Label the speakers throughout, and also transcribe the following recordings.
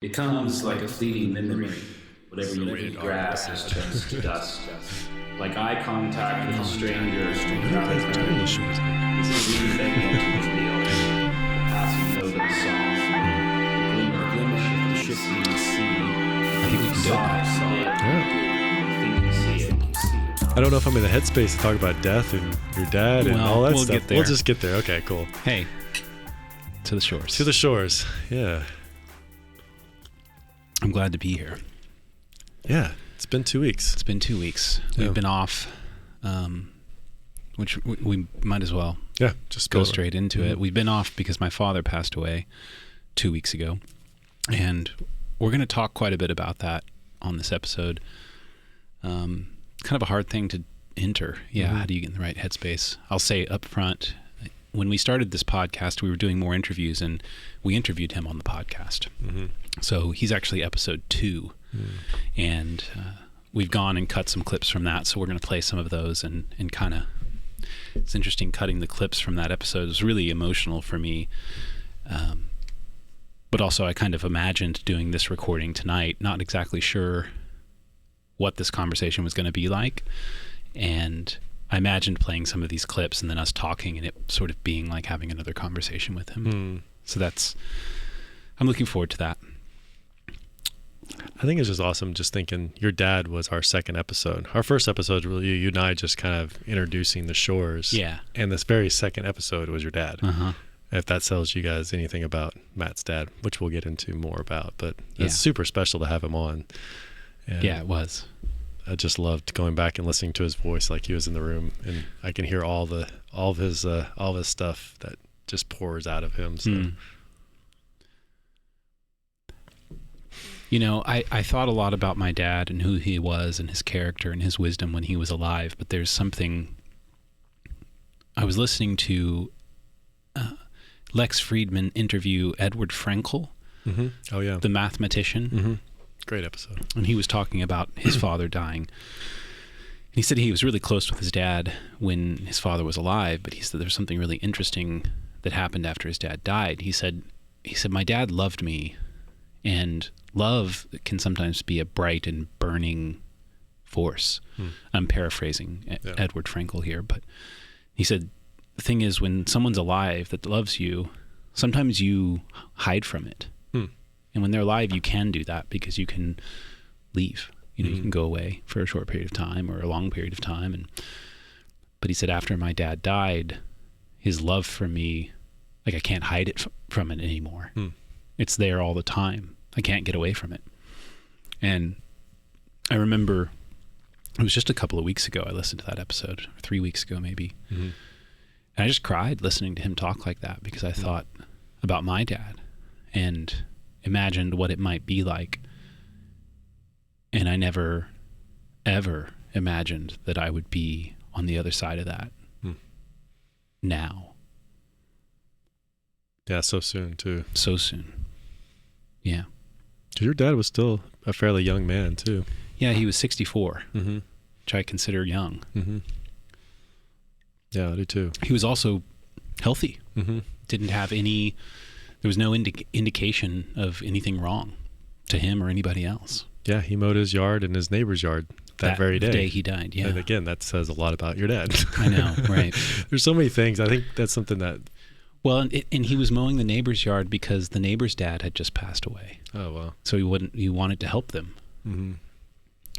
Speaker 1: It comes like a fleeting memory. Whatever you grasp just turns to dust. Like eye contact with a stranger. This is really difficult to reveal. The passing note of a song. The glimmer of the shifting sea.
Speaker 2: I think we can do it.
Speaker 3: I don't know if I'm in the headspace to talk about death and your dad and all that
Speaker 2: we'll
Speaker 3: stuff.
Speaker 2: Get there.
Speaker 3: We'll just get there. Okay, cool.
Speaker 2: Hey, to the shores.
Speaker 3: To the shores. Yeah.
Speaker 2: I'm glad to be here.
Speaker 3: Yeah. It's been 2 weeks.
Speaker 2: It's been 2 weeks.
Speaker 3: Yeah.
Speaker 2: We've been off, which we might as well
Speaker 3: just
Speaker 2: go straight into it. We've been off because my father passed away 2 weeks ago. And we're going to talk quite a bit about that on this episode. Kind of a hard thing to enter. Yeah. How do you get in the right headspace? I'll say up front, when we started this podcast, we were doing more interviews, and we interviewed him on the podcast. So he's actually episode 2. And we've gone and cut some clips from that. So we're going to play some of those and kind of, it's interesting cutting the clips from that episode. It was really emotional for me. But also I kind of imagined doing this recording tonight, not exactly sure what this conversation was going to be like. And I imagined playing some of these clips and then us talking and it sort of being like having another conversation with him. So I'm looking forward to that.
Speaker 3: I think it's just awesome just thinking your dad was our second episode. Our first episode, really, you and I just kind of introducing the shores.
Speaker 2: Yeah.
Speaker 3: And this very second episode was your dad. If that tells you guys anything about Matt's dad, which we'll get into more about. But it's super special to have him on. And
Speaker 2: yeah, it was.
Speaker 3: I just loved going back and listening to his voice like he was in the room. And I can hear all of his stuff that just pours out of him. So.
Speaker 2: You know, I thought a lot about my dad and who he was and his character and his wisdom when he was alive, but there's something, I was listening to Lex Friedman interview Edward Frankel,
Speaker 3: Oh yeah,
Speaker 2: the mathematician.
Speaker 3: Great episode.
Speaker 2: And he was talking about his father dying. He said he was really close with his dad when his father was alive, but he said there's something really interesting that happened after his dad died. He said, my dad loved me, and love can sometimes be a bright and burning force. I'm paraphrasing Edward Frankel here, but he said, the thing is, when someone's alive that loves you, sometimes you hide from it. And when they're alive, you can do that because you can leave. You know, you can go away for a short period of time or a long period of time. But he said, after my dad died, his love for me, like I can't hide it from it anymore. It's there all the time. I can't get away from it. And I remember it was just a couple of weeks ago I listened to that episode, or 3 weeks ago maybe. And I just cried listening to him talk like that because I thought about my dad and imagined what it might be like. And I never, ever imagined that I would be on the other side of that now.
Speaker 3: Yeah, so soon too.
Speaker 2: So soon. Yeah.
Speaker 3: Your dad was still a fairly young man too.
Speaker 2: Yeah, he was 64, which I consider young.
Speaker 3: Yeah, I do too.
Speaker 2: He was also healthy. Didn't have there was no indication of anything wrong to him or anybody else.
Speaker 3: Yeah, he mowed his yard and his neighbor's yard that very day.
Speaker 2: The day he died, yeah.
Speaker 3: And again, that says a lot about your dad.
Speaker 2: I know, right.
Speaker 3: There's so many things. I think that's something that...
Speaker 2: Well, and he was mowing the neighbor's yard because the neighbor's dad had just passed away.
Speaker 3: Oh, wow.
Speaker 2: So he wanted to help them.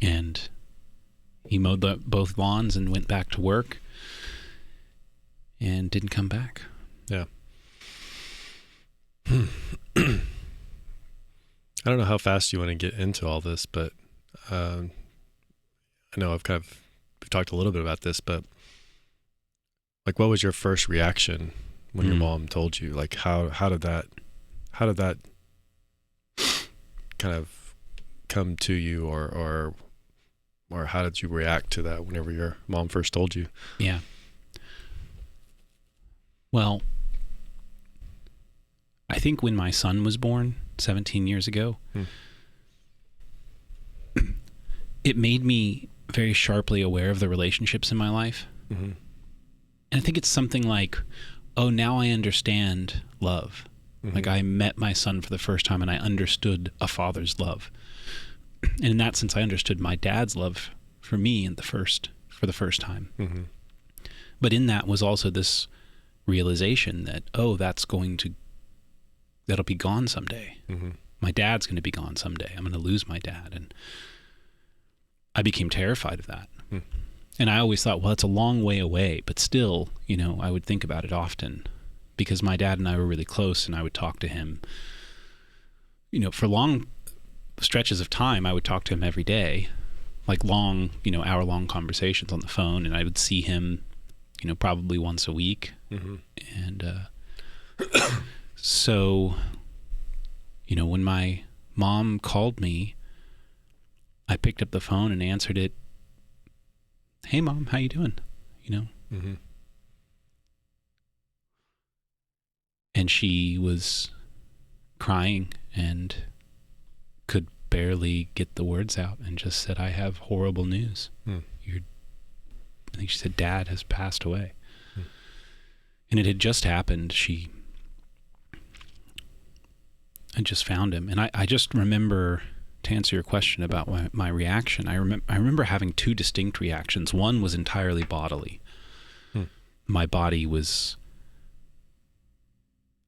Speaker 2: And he mowed both lawns and went back to work and didn't come back.
Speaker 3: Yeah. I don't know how fast you want to get into all this, but I know we've talked a little bit about this, but like, what was your first reaction when your mom told you? Like, how did that kind of come to you, or how did you react to that whenever your mom first told you?
Speaker 2: Yeah. Well, I think when my son was born 17 years ago, it made me very sharply aware of the relationships in my life. And I think it's something like, oh, now I understand love.
Speaker 3: Mm-hmm.
Speaker 2: Like I met my son for the first time and I understood a father's love. And in that sense, I understood my dad's love for me for the first time.
Speaker 3: Mm-hmm.
Speaker 2: But in that was also this realization that, that'll be gone someday.
Speaker 3: Mm-hmm.
Speaker 2: My dad's going to be gone someday. I'm going to lose my dad. And I became terrified of that.
Speaker 3: Mm.
Speaker 2: And I always thought, well, it's a long way away, but still, I would think about it often because my dad and I were really close and I would talk to him, for long stretches of time. I would talk to him every day, like long, hour-long conversations on the phone, and I would see him, probably once a week.
Speaker 3: Mm-hmm.
Speaker 2: And so, when my mom called me, I picked up the phone and answered it. Hey, Mom, how you doing?
Speaker 3: Mm-hmm.
Speaker 2: And she was crying and could barely get the words out and just said, I have horrible news.
Speaker 3: Mm.
Speaker 2: I think she said, Dad has passed away. Mm. And it had just happened. I just found him. And I just remember, to answer your question about my reaction, I remember having two distinct reactions. One was entirely bodily.
Speaker 3: Hmm.
Speaker 2: My body was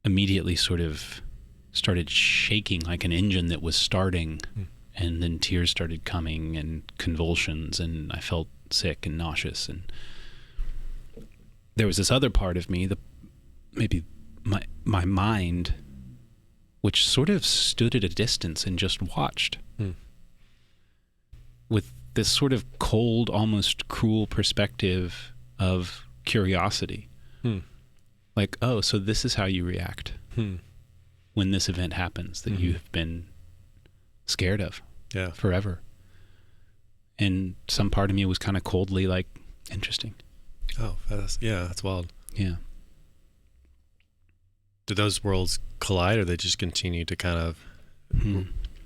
Speaker 2: immediately sort of started shaking like an engine that was starting, and then tears started coming and convulsions, and I felt sick and nauseous. And there was this other part of me, maybe my mind, which sort of stood at a distance and just watched with this sort of cold, almost cruel perspective of curiosity. Like, oh, so this is how you react when this event happens that you have been scared of forever. And some part of me was kind of coldly like, interesting.
Speaker 3: Oh, that's wild.
Speaker 2: Yeah.
Speaker 3: Do those worlds collide, or they just continue to kind of,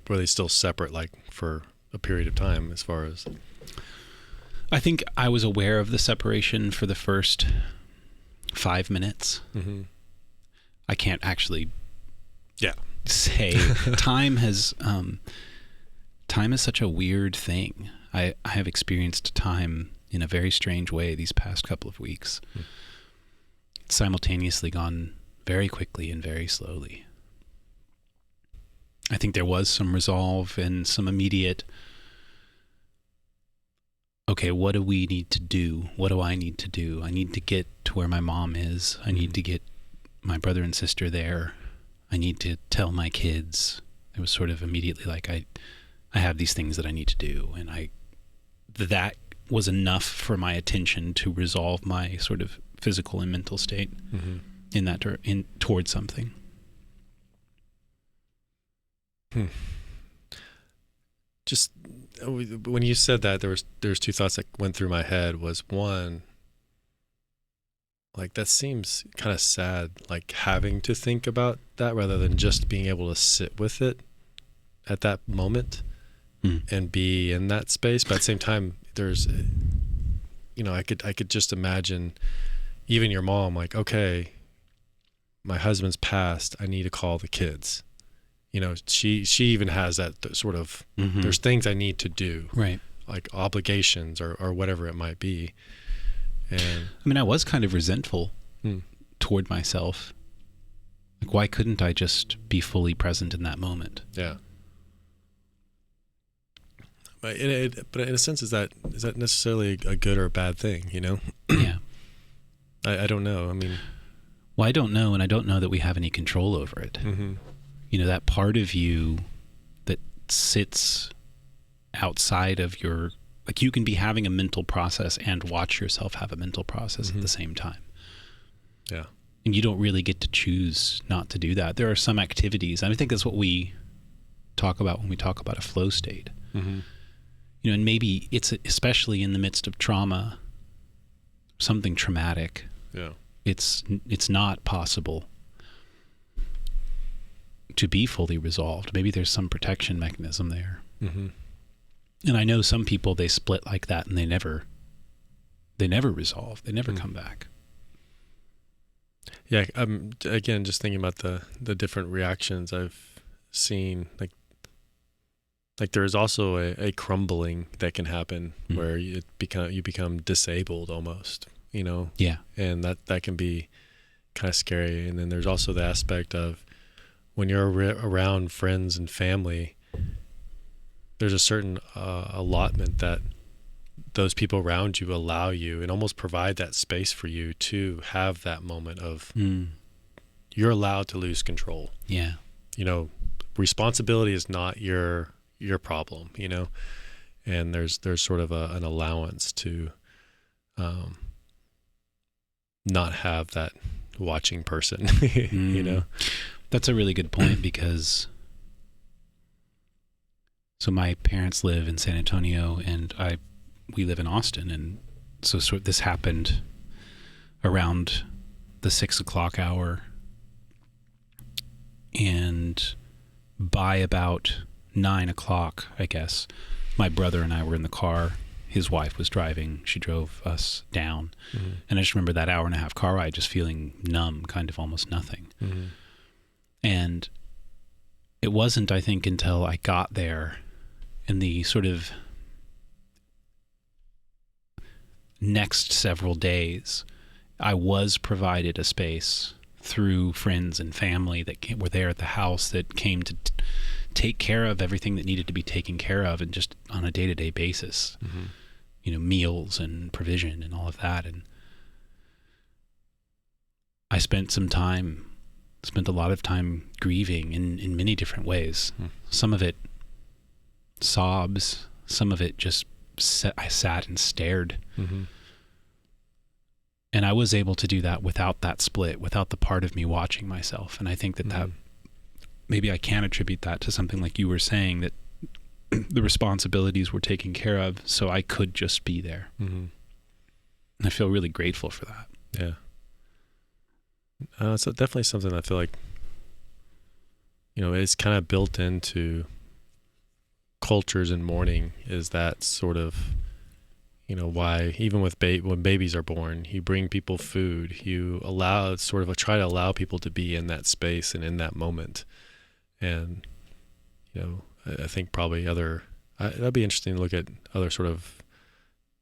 Speaker 3: were they still separate, like for a period of time as far as?
Speaker 2: I think I was aware of the separation for the first 5 minutes.
Speaker 3: Mm-hmm.
Speaker 2: I can't actually say. Time is such a weird thing. I have experienced time in a very strange way these past couple of weeks. It's simultaneously gone very quickly and very slowly. I think there was some resolve and some immediate, okay, what do we need to do? What do I need to do? I need to get to where my mom is. I need to get my brother and sister there. I need to tell my kids. It was sort of immediately like, I have these things that I need to do. And that was enough for my attention to resolve my sort of physical and mental state. Towards something.
Speaker 3: Just when you said that, there's two thoughts that went through my head. Was one, like, that seems kind of sad, like having to think about that rather than just being able to sit with it at that moment and be in that space. But at the same time, there's, I could just imagine even your mom, like, okay, my husband's passed, I need to call the kids. She even has that sort of, there's things I need to do,
Speaker 2: right?
Speaker 3: Like obligations or whatever it might be. And
Speaker 2: I was kind of resentful toward myself. Like, why couldn't I just be fully present in that moment?
Speaker 3: Yeah. But in a sense, is that necessarily a good or a bad thing?
Speaker 2: Yeah.
Speaker 3: I don't know.
Speaker 2: Well, I don't know, and I don't know that we have any control over it. That part of you that sits outside of your, like, you can be having a mental process and watch yourself have a mental process at the same time.
Speaker 3: Yeah.
Speaker 2: And you don't really get to choose not to do that. There are some activities, I think that's what we talk about when we talk about a flow state. And maybe it's especially in the midst of trauma, something traumatic.
Speaker 3: Yeah.
Speaker 2: It's not possible to be fully resolved. Maybe there's some protection mechanism there. And I know some people, they split like that and they never resolve. They never come back.
Speaker 3: Yeah. Again, just thinking about the different reactions I've seen, like there is also a crumbling that can happen where you become disabled almost,
Speaker 2: Yeah.
Speaker 3: and that can be kind of scary. And then there's also the aspect of when you're around friends and family, there's a certain allotment that those people around you allow you and almost provide that space for you to have that moment of you're allowed to lose control.
Speaker 2: Yeah.
Speaker 3: Responsibility is not your problem, and there's sort of an allowance to not have that watching person.
Speaker 2: That's a really good point, because so my parents live in San Antonio and we live in Austin, and so this happened around the 6:00 hour, and by about 9:00, I guess, my brother and I were in the car. His wife was driving. She drove us down. And I just remember that 1.5 hour car ride just feeling numb, kind of almost nothing. And it wasn't, I think, until I got there in the sort of next several days, I was provided a space through friends and family that were there at the house that came to take care of everything that needed to be taken care of, and just on a day-to-day basis, meals and provision and all of that. And I spent a lot of time grieving in many different ways. Some of it sobs, some of it just I sat and stared. And I was able to do that without that split, without the part of me watching myself. And I think that maybe I can attribute that to something like you were saying, that the responsibilities were taken care of, so I could just be there. And I feel really grateful for that.
Speaker 3: Yeah. So definitely something I feel like, it's kind of built into cultures and mourning, is that sort of, why even with when babies are born, you bring people food, you try to allow people to be in that space and in that moment. And, I think probably that'd be interesting to look at other sort of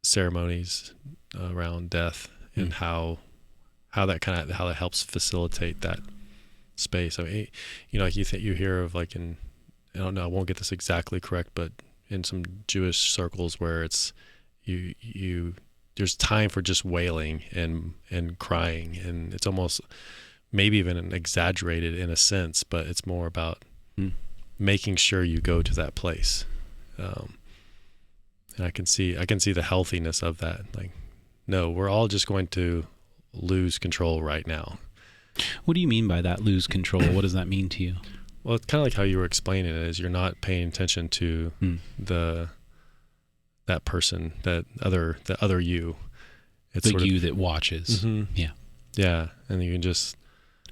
Speaker 3: ceremonies around death and how that helps facilitate that space. I mean, like you hear of, like, I don't know, I won't get this exactly correct, but in some Jewish circles where it's there's time for just wailing and crying, and it's almost maybe even exaggerated in a sense, but it's more about making sure you go to that place. And I can see the healthiness of that. Like, no, we're all just going to lose control right now.
Speaker 2: What do you mean by that, lose control? What does that mean to you?
Speaker 3: Well, it's kind of like how you were explaining it, is you're not paying attention to that person, the other you. It's
Speaker 2: the you that watches. Yeah.
Speaker 3: Yeah. And you can just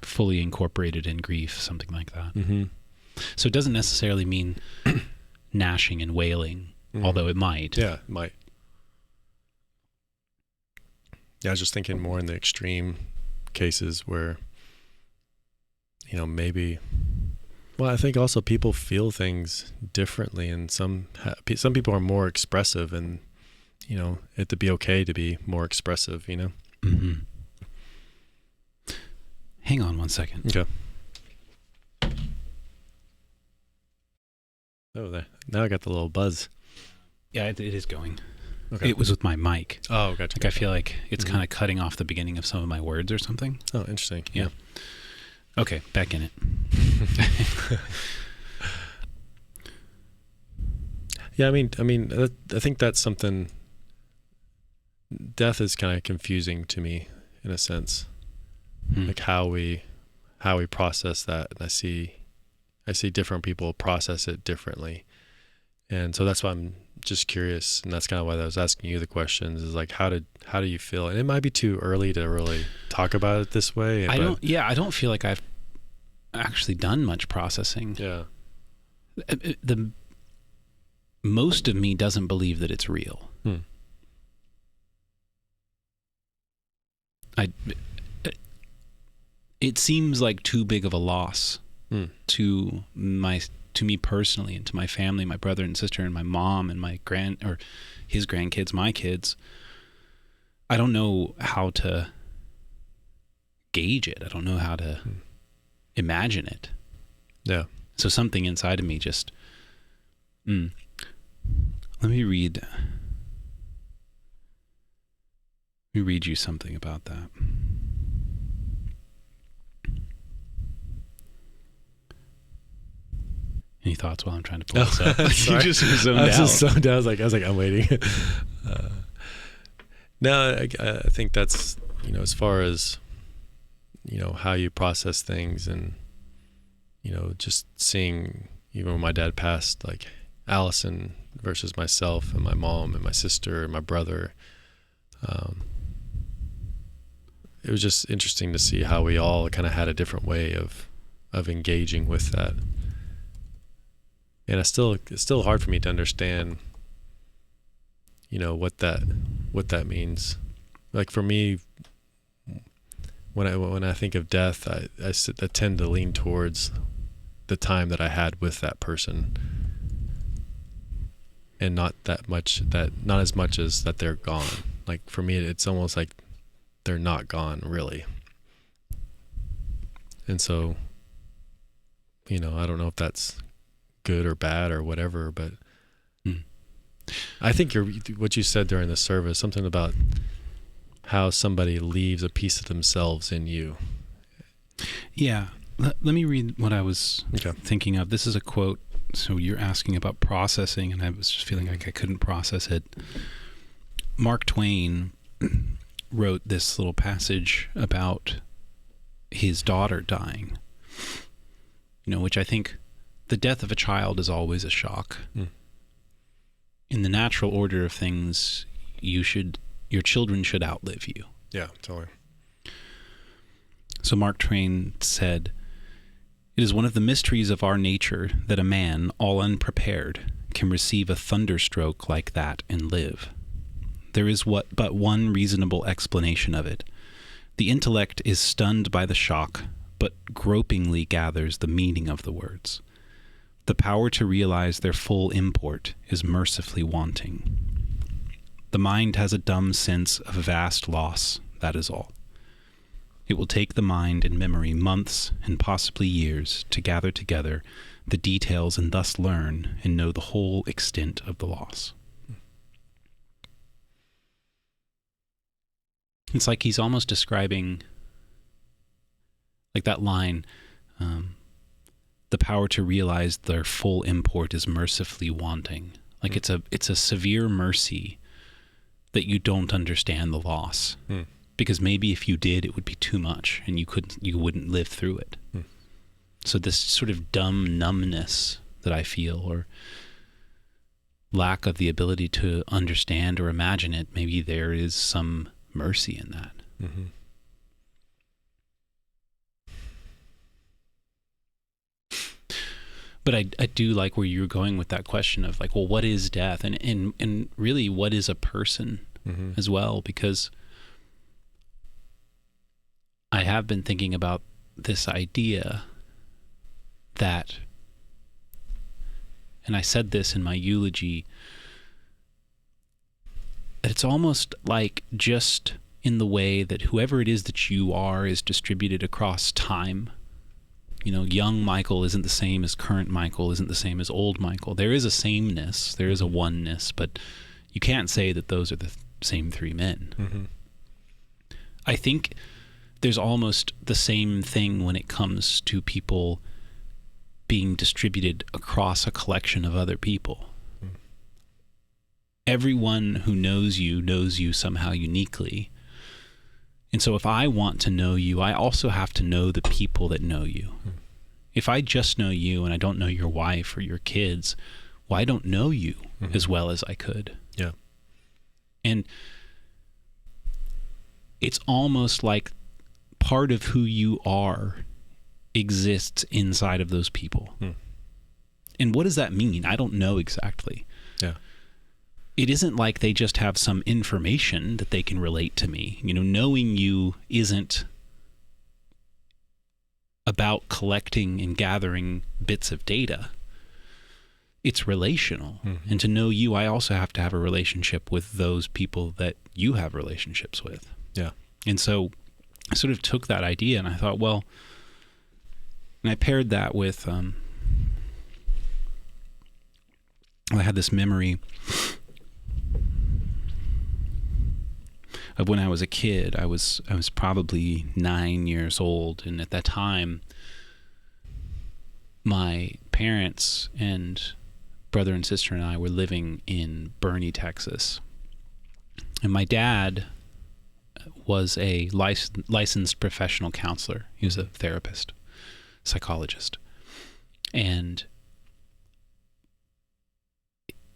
Speaker 2: fully incorporated in grief, something like that. So it doesn't necessarily mean gnashing and wailing, although it might.
Speaker 3: Yeah, it might. Yeah, I was just thinking more in the extreme cases where, maybe. Well, I think also people feel things differently, and some people are more expressive, and it'd be okay to be more expressive.
Speaker 2: Hang on one second.
Speaker 3: Okay. Oh, there. Now I got the little buzz.
Speaker 2: Yeah, it is going.
Speaker 3: Okay.
Speaker 2: It was with my mic.
Speaker 3: Oh, gotcha.
Speaker 2: Like, I feel like it's kind of cutting off the beginning of some of my words or something.
Speaker 3: Oh, interesting.
Speaker 2: Yeah. Okay, back in it.
Speaker 3: Yeah, I think that's something. Death is kind of confusing to me in a sense, like how we process that, and I see different people process it differently, and so that's why I'm just curious, and that's kind of why I was asking you the questions. Is like, how do you feel? And it might be too early to really talk about it this way.
Speaker 2: I don't feel like I've actually done much processing.
Speaker 3: Yeah.
Speaker 2: Most of me doesn't believe that it's real. it seems like too big of a loss to me personally, and to my family, my brother and sister and my mom and my his grandkids, my kids. I don't know how to gauge it. I don't know how to imagine it.
Speaker 3: Yeah.
Speaker 2: So something inside of me just, let me read you something about that. Any thoughts while I'm trying to pull this up? You just were zoned out.
Speaker 3: I was just zoned out. I was like, I'm waiting. No, I think that's, as far as, how you process things, and, just seeing, even when my dad passed, like Allison versus myself and my mom and my sister and my brother, it was just interesting to see how we all kind of had a different way of engaging with that. And it's still hard for me to understand, what that means. Like for me, when I think of death, I tend to lean towards the time that I had with that person, and not as much as that they're gone. Like for me, it's almost like they're not gone really. And so, I don't know if that's good or bad or whatever, but I think what you said during the service, something about how somebody leaves a piece of themselves in you.
Speaker 2: Yeah. Let me read what I was thinking of. This is a quote. So you're asking about processing, and I was just feeling like I couldn't process it. Mark Twain wrote this little passage about his daughter dying, which I think the death of a child is always a shock. In the natural order of things, your children should outlive you.
Speaker 3: Yeah, totally.
Speaker 2: So Mark Twain said, "It is one of the mysteries of our nature that a man, all unprepared, can receive a thunderstroke like that and live. There is but one reasonable explanation of it. The intellect is stunned by the shock, but gropingly gathers the meaning of the words. The power to realize their full import is mercifully wanting. The mind has a dumb sense of vast loss, that is all. It will take the mind and memory months and possibly years to gather together the details and thus learn and know the whole extent of the loss." It's like he's almost describing, like that line, the power to realize their full import is mercifully wanting. Like it's a severe mercy that you don't understand the loss. Because maybe if you did, it would be too much and you wouldn't live through it. So this sort of dumb numbness that I feel, or lack of the ability to understand or imagine it, maybe there is some mercy in that. But I do like where you're going with that question of like, well, what is death? And really, what is a person as well? Because I have been thinking about this idea that, and I said this in my eulogy, that it's almost like just in the way that whoever it is that you are is distributed across time. Young Michael isn't the same as current Michael, isn't the same as old Michael. There is a sameness, there is a oneness, but you can't say that those are the same three men. I think there's almost the same thing when it comes to people being distributed across a collection of other people. Everyone who knows you somehow uniquely. And so if I want to know you, I also have to know the people that know you. If I just know you and I don't know your wife or your kids, well, I don't know you as well as I could.
Speaker 3: Yeah.
Speaker 2: And it's almost like part of who you are exists inside of those people. And what does that mean? I don't know exactly.
Speaker 3: Yeah.
Speaker 2: It isn't like they just have some information that they can relate to me. Knowing you isn't about collecting and gathering bits of data. It's relational.
Speaker 3: Mm-hmm.
Speaker 2: And to know you, I also have to have a relationship with those people that you have relationships with.
Speaker 3: Yeah.
Speaker 2: And so I sort of took that idea and I thought, well, and I paired that with, I had this memory of when I was a kid. I was probably 9 years old, and at that time, my parents and brother and sister and I were living in Boerne, Texas. And my dad was a licensed professional counselor. He was a therapist, psychologist. And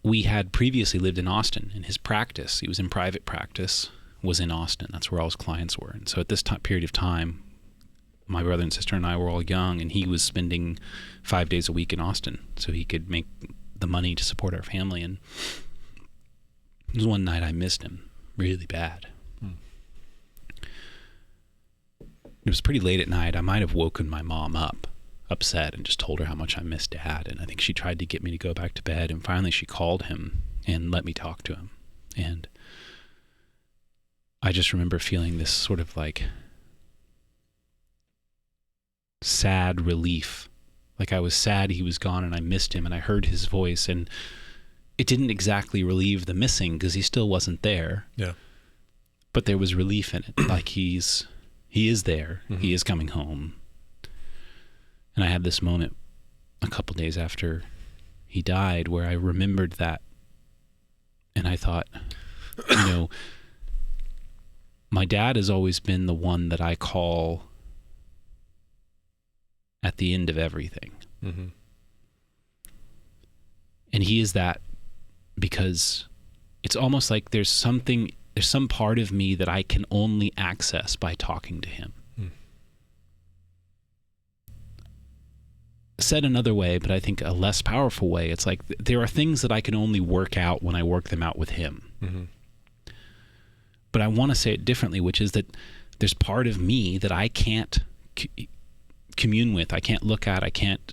Speaker 2: we had previously lived in Austin, and his practice, he was in private practice, was in Austin. That's where all his clients were. And so at this period of time, my brother and sister and I were all young, and he was spending 5 days a week in Austin so he could make the money to support our family. And it was one night I missed him really bad. It was pretty late at night. I might have woken my mom up, upset, and just told her how much I missed Dad. And I think she tried to get me to go back to bed. And finally she called him and let me talk to him. And I just remember feeling this sort of like sad relief. Like I was sad he was gone and I missed him, and I heard his voice, and it didn't exactly relieve the missing because he still wasn't there.
Speaker 3: Yeah.
Speaker 2: But there was relief in it. Like he is there. Mm-hmm. He is coming home. And I had this moment a couple days after he died where I remembered that. And I thought, my dad has always been the one that I call at the end of everything.
Speaker 3: Mm-hmm.
Speaker 2: And he is that because it's almost like there's some part of me that I can only access by talking to him. Said another way, but I think a less powerful way, it's like there are things that I can only work out when I work them out with him.
Speaker 3: Mm-hmm.
Speaker 2: But I want to say it differently, which is that there's part of me that I can't commune with, I can't look at, I can't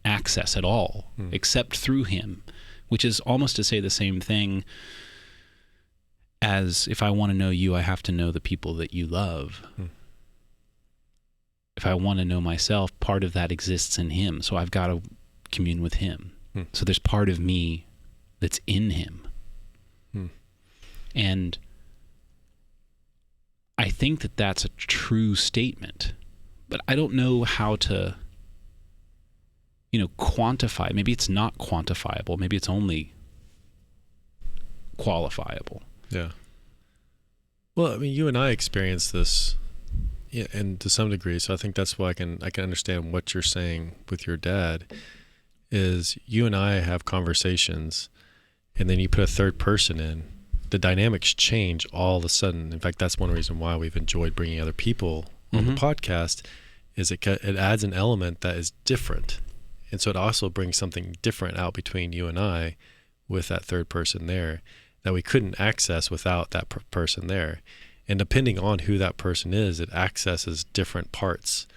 Speaker 2: access at all, except through him, which is almost to say the same thing as if I want to know you, I have to know the people that you love. If I want to know myself, part of that exists in him. So I've got to commune with him. So there's part of me that's in him. And I think that that's a true statement, but I don't know how to, quantify. Maybe it's not quantifiable. Maybe it's only qualifiable.
Speaker 3: Yeah. Well, I mean, you and I experienced this, yeah, and to some degree. So I think that's why I can understand what you're saying with your dad. Is you and I have conversations, and then you put a third person in, the dynamics change all of a sudden. In fact, that's one reason why we've enjoyed bringing other people on the podcast. Is it adds an element that is different, and so it also brings something different out between you and I, with that third person there, that we couldn't access without that person there. And depending on who that person is, it accesses different parts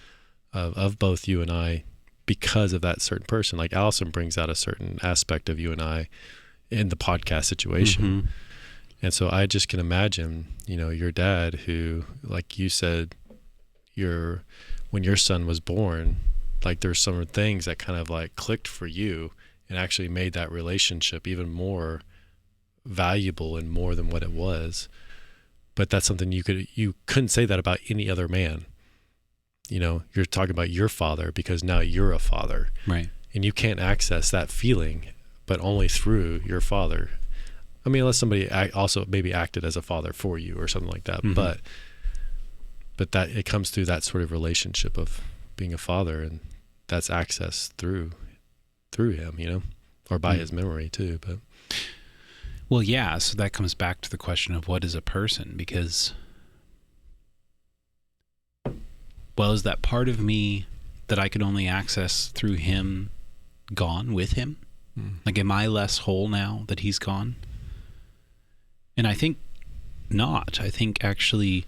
Speaker 3: of both you and I because of that certain person. Like Allison brings out a certain aspect of you and I in the podcast situation. And so I just can imagine, your dad who, like you said, when your son was born, like there's some things that kind of like clicked for you and actually made that relationship even more valuable and more than what it was. But that's something you couldn't say that about any other man. You're talking about your father because now you're a father.
Speaker 2: Right. And
Speaker 3: you can't access that feeling, but only through your father. I mean, unless somebody also maybe acted as a father for you or something like that. But that it comes through that sort of relationship of being a father, and that's accessed through him, or by his memory too. But
Speaker 2: well, yeah. So that comes back to the question of what is a person, because, well, is that part of me that I could only access through him gone with him? Like, am I less whole now that he's gone? And I think not. I think actually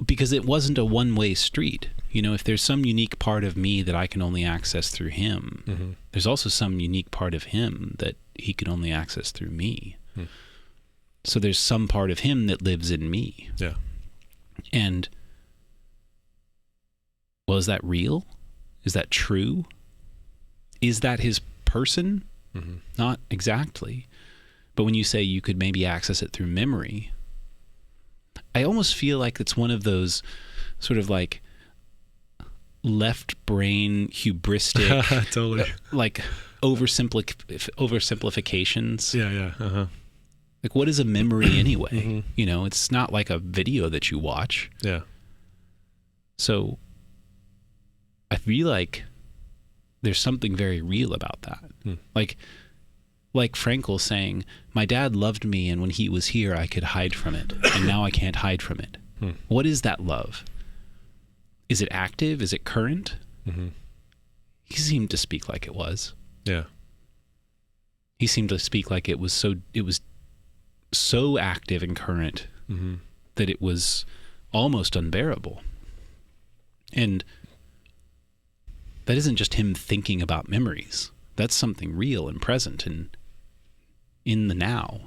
Speaker 2: because it wasn't a one-way street. You know, if there's some unique part of me that I can only access through him, there's also some unique part of him that he can only access through me. So there's some part of him that lives in me.
Speaker 3: Yeah.
Speaker 2: And, well, is that real? Is that true? Is that his person? Not exactly. But when you say you could maybe access it through memory, I almost feel like it's one of those sort of like left brain hubristic,
Speaker 3: totally,
Speaker 2: like oversimplifications.
Speaker 3: Yeah.
Speaker 2: Like, what is a memory anyway? You know, it's not like a video that you watch.
Speaker 3: Yeah.
Speaker 2: So I feel like there's something very real about that. Like Frankel saying, my dad loved me, and when he was here, I could hide from it, and now I can't hide from it. What is that love? Is it active? Is it current? He seemed to speak like it was.
Speaker 3: Yeah.
Speaker 2: He seemed to speak like it was so active and current that it was almost unbearable. And that isn't just him thinking about memories. That's something real and present and in the now.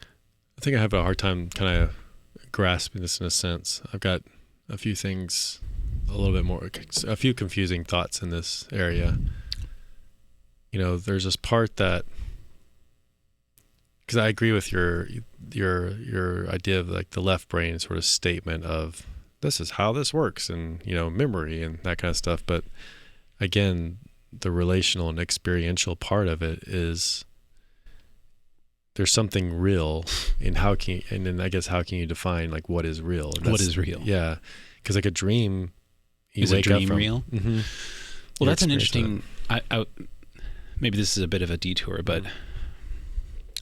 Speaker 3: I think I have a hard time kind of grasping this in a sense. I've got a few things, a few confusing thoughts in this area. You know, there's this part that, because I agree with your idea of like the left brain sort of statement of this is how this works, and you know, memory and that kind of stuff. But again, the relational and experiential part of it is there's something real in how can you define like what is real?
Speaker 2: What is real?
Speaker 3: Yeah, because like a dream,
Speaker 2: is a dream real? Well, that's an interesting. Maybe this is a bit of a detour, but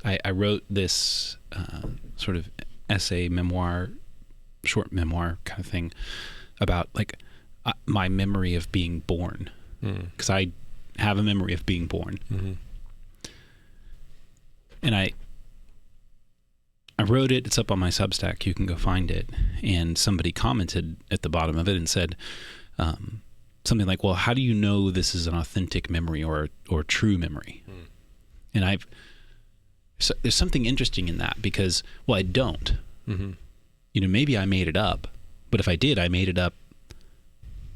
Speaker 2: I wrote this sort of essay, memoir, short memoir kind of thing about like my memory of being born, because I have a memory of being born, and I wrote it. It's up on my Substack. You can go find it. And somebody commented at the bottom of it and said something like, "Well, how do you know this is an authentic memory or true memory?" And so there's something interesting in that because, well, I don't. You know, maybe I made it up, but if I did, I made it up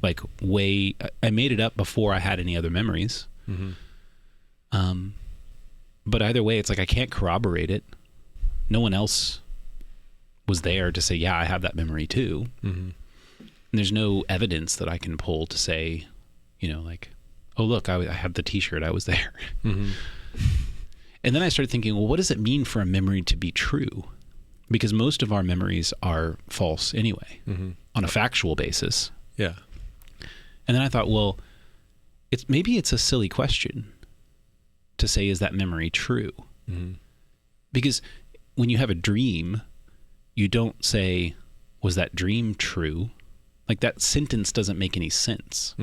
Speaker 2: like I made it up before I had any other memories. But either way, it's like I can't corroborate it. No one else was there to say, yeah, I have that memory too. And there's no evidence that I can pull to say, you know, like, oh, look, I have the T-shirt, I was there. And then I started thinking, well, what does it mean for a memory to be true? Because most of our memories are false anyway, on a factual basis.
Speaker 3: Yeah.
Speaker 2: And then I thought, well, maybe it's a silly question to say, is that memory true? Because when you have a dream, you don't say, was that dream true? Like that sentence doesn't make any sense.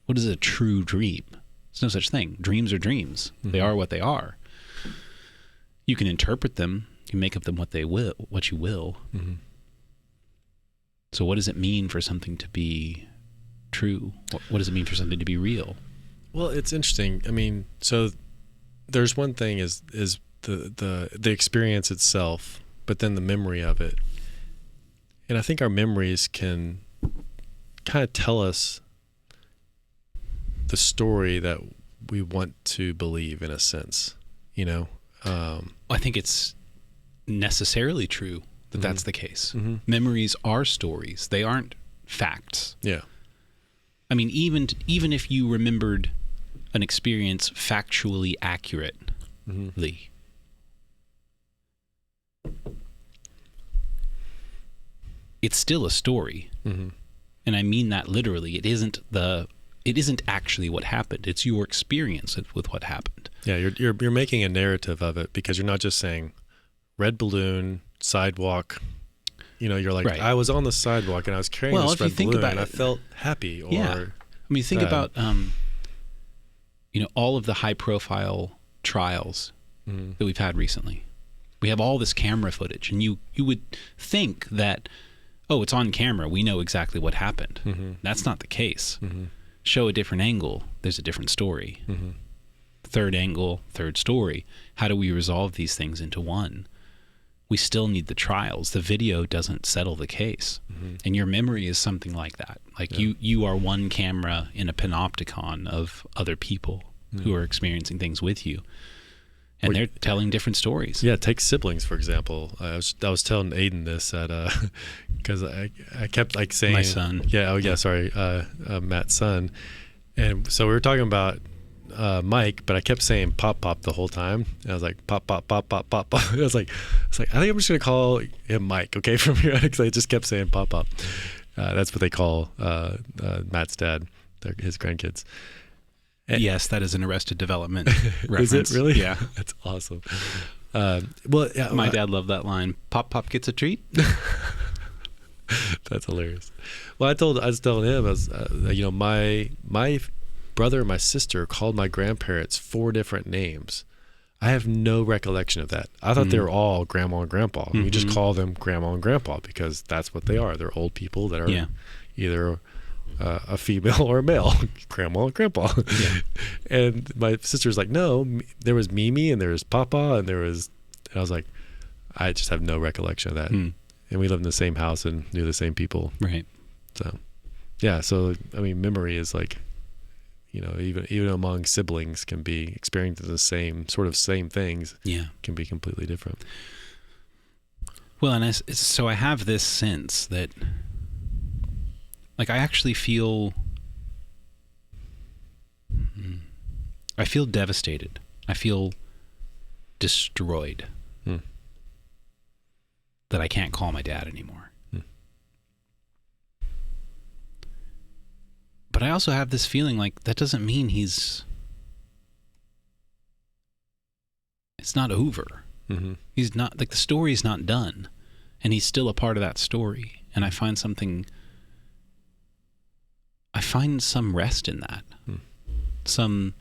Speaker 2: What is a true dream? There's no such thing. Dreams are dreams. They are what they are. You can interpret them. You make of them what you will. So what does it mean for something to be true? What does it mean for something to be real?
Speaker 3: Well, it's interesting. I mean, so there's one thing is the experience itself, but then the memory of it. And I think our memories can kind of tell us the story that we want to believe in a sense, you know?
Speaker 2: I think it's necessarily true that that's the case. Memories are stories. They aren't facts.
Speaker 3: Yeah.
Speaker 2: I mean, even if you remembered an experience factually accurately, it's still a story. And I mean that literally. It isn't actually what happened. It's your experience with what happened.
Speaker 3: Yeah, you're making a narrative of it because you're not just saying red balloon, sidewalk. You know, you're like, right. I was on the sidewalk and I was carrying this red balloon and I felt happy. Or
Speaker 2: yeah. I mean, think about, you know, all of the high profile trials that we've had recently. We have all this camera footage, and you would think that, oh, it's on camera, we know exactly what happened. That's not the case. Show a different angle, there's a different story. Third angle, third story. How do we resolve these things into one? We still need the trials. The video doesn't settle the case. And your memory is something like that. Like you are one camera in a panopticon of other people who are experiencing things with you. And they're telling different stories.
Speaker 3: Yeah, take siblings, for example. I was telling Aiden this at because I kept like saying
Speaker 2: my son.
Speaker 3: Yeah, sorry, Matt's son. And so we were talking about Mike, but I kept saying pop pop the whole time. And I was like pop pop pop pop pop pop. I was like I think I'm just gonna call him Mike, okay, from here, because I just kept saying pop pop. That's what they call Matt's dad, his grandkids.
Speaker 2: Yes, that is an Arrested Development
Speaker 3: Is
Speaker 2: reference.
Speaker 3: it really?
Speaker 2: Yeah.
Speaker 3: That's awesome.
Speaker 2: My dad loved that line. Pop pop gets a treat.
Speaker 3: That's hilarious. Well, I was telling him, my brother and my sister called my grandparents 4 different names. I have no recollection of that. I thought they were all grandma and grandpa. We just call them grandma and grandpa because that's what they are. They're old people that are either a female or a male, grandma and grandpa. And my sister's like, no, there was Mimi and there was Papa and I was like, I just have no recollection of that. And we lived in the same house and knew the same people.
Speaker 2: Right.
Speaker 3: So, yeah. So, I mean, memory is like, even among siblings can be experiencing the same things. Yeah. Can be completely different.
Speaker 2: Well, and so I have this sense that, like, I actually feel devastated. I feel destroyed that I can't call my dad anymore. But I also have this feeling like that doesn't mean it's not over. He's not, like, the story's not done, and he's still a part of that story. And I find some rest in that, some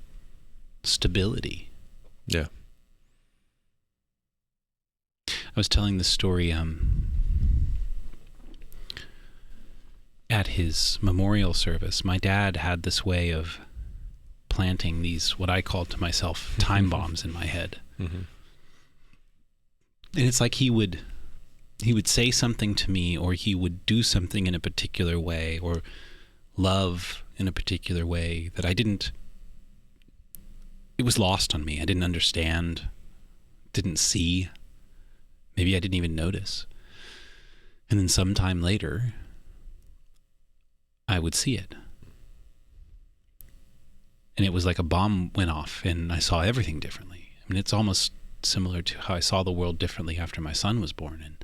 Speaker 2: stability.
Speaker 3: Yeah.
Speaker 2: I was telling this story at his memorial service. My dad had this way of planting these, what I called to myself, time bombs in my head. And it's like he would say something to me, or he would do something in a particular way, or love in a particular way that it was lost on me. I didn't understand, didn't see. Maybe I didn't even notice. And then sometime later, I would see it. And it was like a bomb went off and I saw everything differently. I mean, it's almost similar to how I saw the world differently after my son was born. And,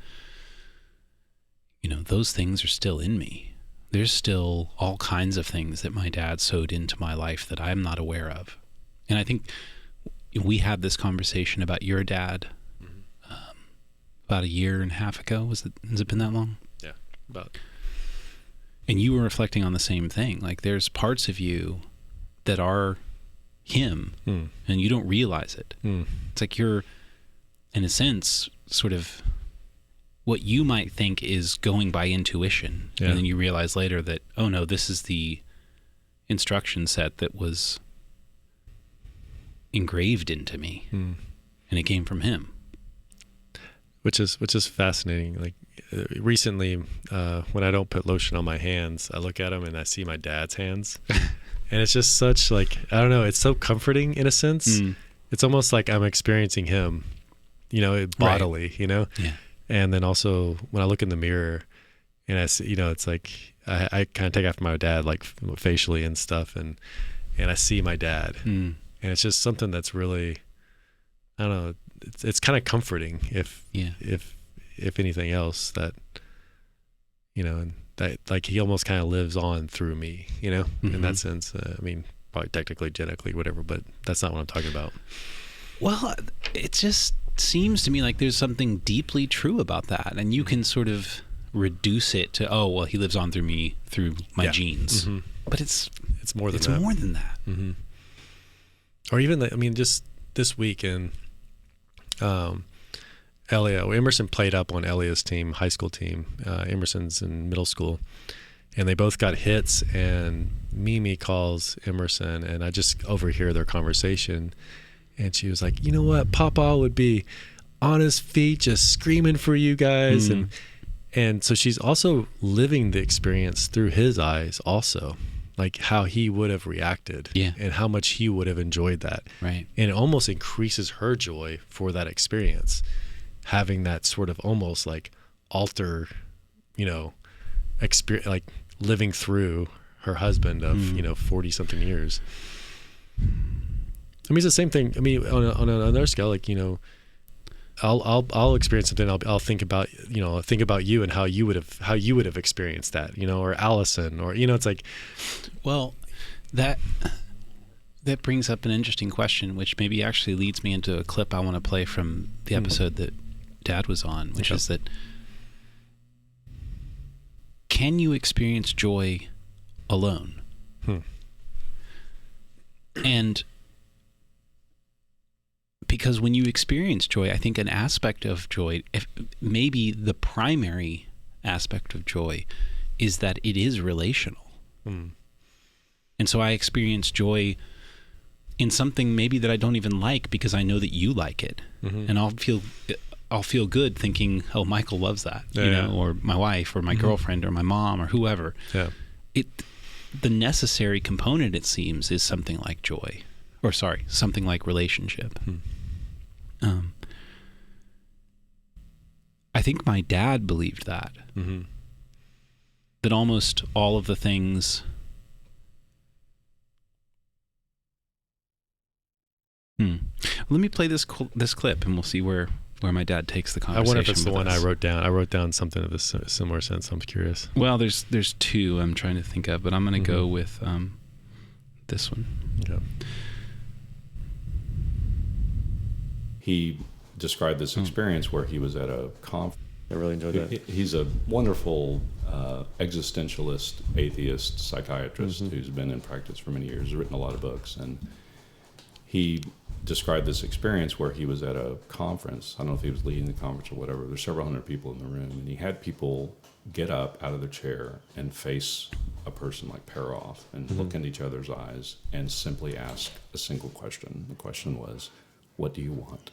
Speaker 2: those things are still in me. There's still all kinds of things that my dad sowed into my life that I'm not aware of. And I think we had this conversation about your dad about 1.5 years ago. Has it been that long?
Speaker 3: Yeah, about.
Speaker 2: And you were reflecting on the same thing. Like, there's parts of you that are him, and you don't realize it. It's like you're, in a sense, sort of what you might think is going by intuition. Yeah. And then you realize later that, oh no, this is the instruction set that was engraved into me, and it came from him.
Speaker 3: Which is fascinating. Like, recently, when I don't put lotion on my hands, I look at them and I see my dad's hands. And it's just such, like, I don't know, it's so comforting in a sense. It's almost like I'm experiencing him, bodily,
Speaker 2: Yeah.
Speaker 3: And then also when I look in the mirror and I see, it's like, I kind of take after my dad, like facially and stuff. And I see my dad and it's just something that's really, I don't know, it's kind of comforting if anything else, that, and that, like, he almost kind of lives on through me, in that sense. I mean, probably technically, genetically, whatever, but that's not what I'm talking about.
Speaker 2: Well, it just seems to me like there's something deeply true about that. And you can sort of reduce it to, oh, well, he lives on through me, through my genes. But it's more than that. More than that.
Speaker 3: Or even, just this week in Emerson played up on Elia's team, high school team. Emerson's in middle school, and they both got hits, and Mimi calls Emerson, and I just overhear their conversation, and she was like, you know what, Papa would be on his feet just screaming for you guys. And so she's also living the experience through his eyes also, like how he would have reacted and how much he would have enjoyed that.
Speaker 2: Right.
Speaker 3: And it almost increases her joy for that experience, having that sort of almost like alter, experience, like living through her husband of, 40 something years. I mean, it's the same thing. I mean, on another scale, like, I'll experience something. I'll think about you and how you would have experienced that, or Allison, or it's like,
Speaker 2: well, that brings up an interesting question, which maybe actually leads me into a clip I want to play from the episode that Dad was on, which is that, can you experience joy alone? And because when you experience joy, I think an aspect of joy, if maybe the primary aspect of joy, is that it is relational. And so I experience joy in something maybe that I don't even like because I know that you like it. And I'll feel good thinking, oh, Michael loves that, or my wife or my girlfriend or my mom or whoever. Yeah. The necessary component, it seems, is something like joy, something like relationship. I think my dad believed that. That almost all of the things. Let me play this clip, and we'll see where my dad takes the conversation. I wonder if it's the one
Speaker 3: I wrote down. I wrote down something of a similar sense. I'm curious.
Speaker 2: Well, there's two I'm trying to think of, but I'm going to go with this one.
Speaker 3: Okay.
Speaker 4: He described this experience where he was at a conference.
Speaker 3: I really enjoyed that.
Speaker 4: He's a wonderful existentialist, atheist, psychiatrist who's been in practice for many years, written a lot of books, and he described this experience where he was at a conference. I don't know if he was leading the conference or whatever. There's several hundred people in the room, and he had people get up out of their chair and face a person, like pair off, and look into each other's eyes and simply ask a single question. The question was, what do you want?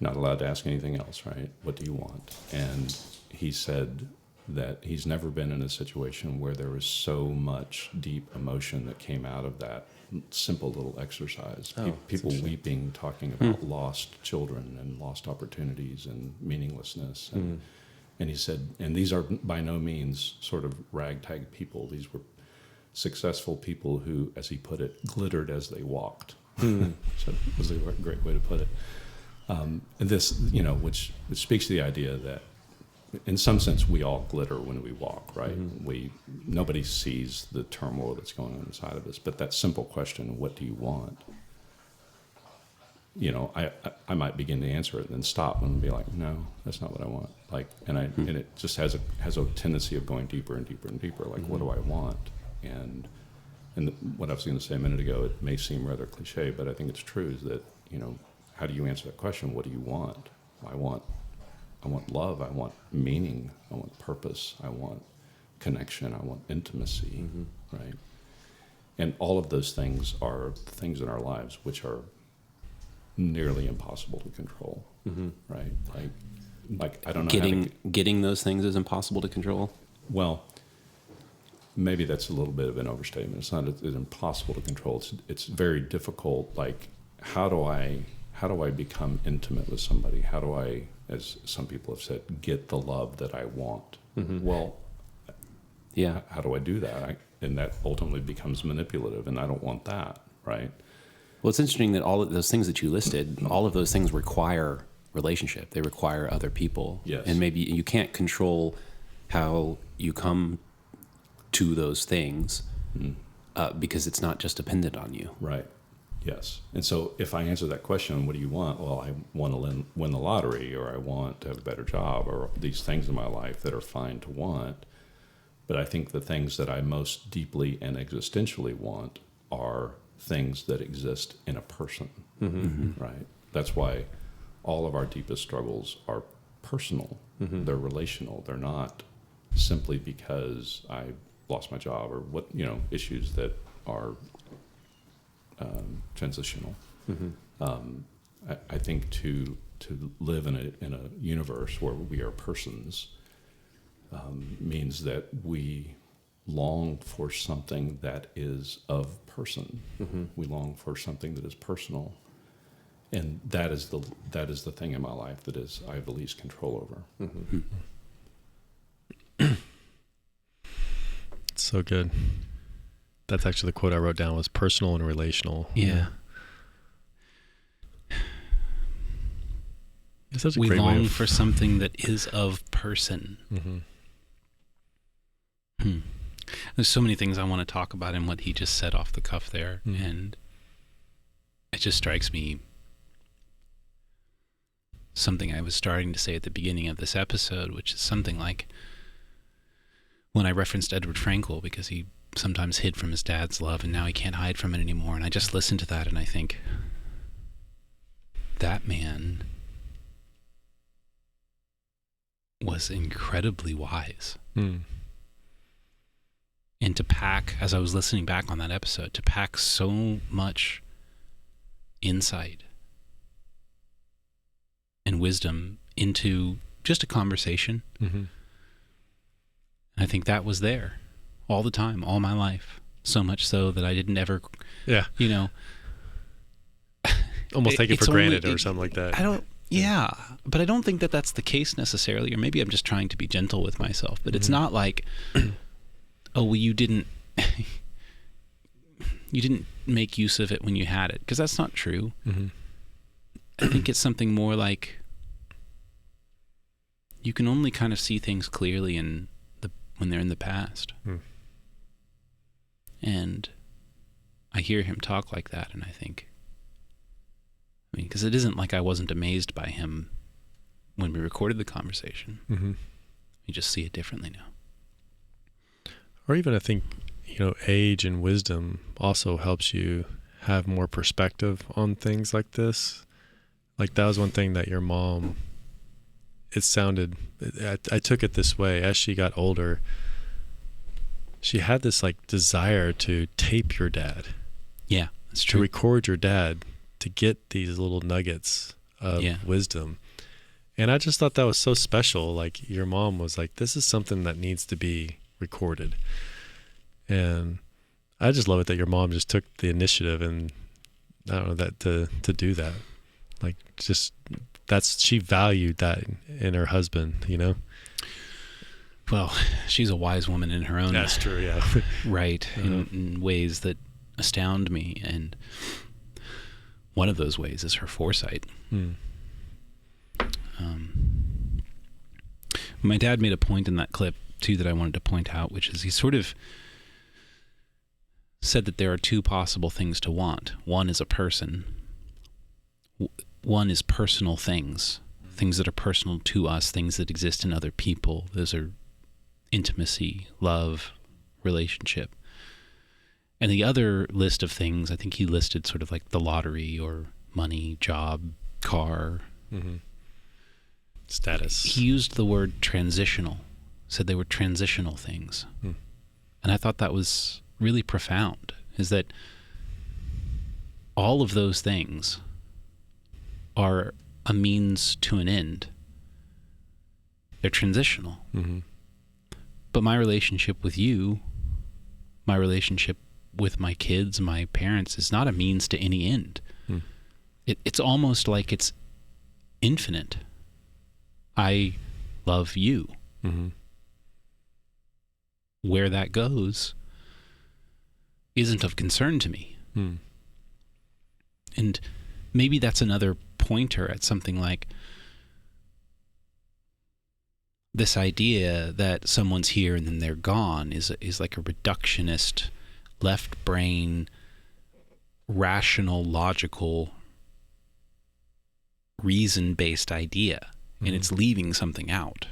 Speaker 4: Not allowed to ask anything else, right? What do you want? And he said that he's never been in a situation where there was so much deep emotion that came out of that simple little exercise. People weeping, talking about lost children and lost opportunities and meaninglessness. And he said, and these are by no means sort of ragtag people. These were successful people who, as he put it, glittered as they walked. So it was a great way to put it. And this, which speaks to the idea that in some sense we all glitter when we walk, right? Nobody sees the turmoil that's going on inside of us, but that simple question, what do you want? I might begin to answer it and then stop and be like, no, that's not what I want. And it just has a tendency of going deeper and deeper and deeper. Like, what do I want? And what I was going to say a minute ago, it may seem rather cliche, but I think it's true, is that, how do you answer that question? What do you want? I want love. I want meaning. I want purpose. I want connection. I want intimacy, right? And all of those things are things in our lives which are nearly impossible to control, right? Like I don't know.
Speaker 5: Getting those things is impossible to control?
Speaker 4: Well, maybe that's a little bit of an overstatement. It's not it's impossible to control. It's very difficult. Like, how do I become intimate with somebody? How do I, as some people have said, get the love that I want? Well, yeah. How do I do that? And that ultimately becomes manipulative, and I don't want that, right?
Speaker 5: Well, it's interesting that all of those things that you listed, all of those things require relationship. They require other people.
Speaker 4: Yes.
Speaker 5: And maybe you can't control how you come to those things because it's not just dependent on you.
Speaker 4: Right. Yes. And so if I answer that question, what do you want? Well, I want to win the lottery, or I want to have a better job, or these things in my life that are fine to want. But I think the things that I most deeply and existentially want are things that exist in a person, right? That's why all of our deepest struggles are personal.
Speaker 3: Mm-hmm.
Speaker 4: They're relational. They're not simply because I lost my job or what, issues that are transitional.
Speaker 3: Mm-hmm.
Speaker 4: I think to live in a universe where we are persons means that we long for something that is of person.
Speaker 3: Mm-hmm.
Speaker 4: We long for something that is personal, and that is the thing in my life that is I have the least control over.
Speaker 3: Mm-hmm. It's so good. That's actually the quote I wrote down was personal and relational.
Speaker 2: Yeah.
Speaker 3: It's such a
Speaker 2: We
Speaker 3: great way
Speaker 2: long
Speaker 3: of-
Speaker 2: for something that is of person.
Speaker 3: Mm-hmm.
Speaker 2: There's so many things I want to talk about in what he just said off the cuff there.
Speaker 3: Mm-hmm.
Speaker 2: And it just strikes me something I was starting to say at the beginning of this episode, which is something like when I referenced Edward Frankl, because he sometimes hid from his dad's love and now he can't hide from it anymore. And I just listen to that and I think, that man was incredibly wise.
Speaker 3: Mm.
Speaker 2: And to pack, as I was listening back on that episode, to pack so much insight and wisdom into just a conversation.
Speaker 3: Mm-hmm.
Speaker 2: I think that was there all the time, all my life. So much so that I didn't ever,
Speaker 3: Yeah. Almost take it
Speaker 2: it's
Speaker 3: for granted
Speaker 2: only-
Speaker 3: or something like that.
Speaker 2: Yeah, but I don't think that that's the case necessarily, or maybe I'm just trying to be gentle with myself, but it's not like, oh, well, you didn't make use of it when you had it, because that's not true.
Speaker 3: Mm-hmm.
Speaker 2: I think it's something more like you can only kind of see things clearly when they're in the past.
Speaker 3: Mm.
Speaker 2: And I hear him talk like that, and I think, because it isn't like I wasn't amazed by him when we recorded the conversation.
Speaker 3: Mm-hmm.
Speaker 2: You just see it differently now.
Speaker 3: Or even I think, age and wisdom also helps you have more perspective on things like this. Like that was one thing that your mom, I took it this way. As she got older, she had this like desire to tape your dad.
Speaker 2: Yeah, that's
Speaker 3: To
Speaker 2: true.
Speaker 3: record your dad, to get these little nuggets of wisdom. And I just thought that was so special. Like your mom was like, this is something that needs to be recorded. And I just love it that your mom just took the initiative and I don't know that to do that. Like just she valued that in her husband,
Speaker 2: Well, she's a wise woman in her own
Speaker 3: That's true, yeah.
Speaker 2: right, in ways that astound me. And one of those ways is her foresight.
Speaker 3: Mm.
Speaker 2: My dad made a point in that clip, too, that I wanted to point out, which is he sort of said that there are two possible things to want. One is a person. One is personal things that are personal to us, things that exist in other people. Those are intimacy, love, relationship. And the other list of things, I think he listed sort of like the lottery or money, job, car.
Speaker 3: Mm-hmm. Status.
Speaker 2: He used the word transitional, said they were transitional things.
Speaker 3: Hmm.
Speaker 2: And I thought that was really profound, is that all of those things are a means to an end. They're transitional.
Speaker 3: Mm-hmm.
Speaker 2: But my relationship with you, my relationship with my kids, my parents, is not a means to any end.
Speaker 3: Hmm.
Speaker 2: It's almost like it's infinite. I love you.
Speaker 3: Mm-hmm.
Speaker 2: Where that goes isn't of concern to me.
Speaker 3: Hmm.
Speaker 2: And maybe that's another pointer at something like this idea that someone's here and then they're gone is like a reductionist, left brain, rational, logical, reason-based idea. And it's leaving something out.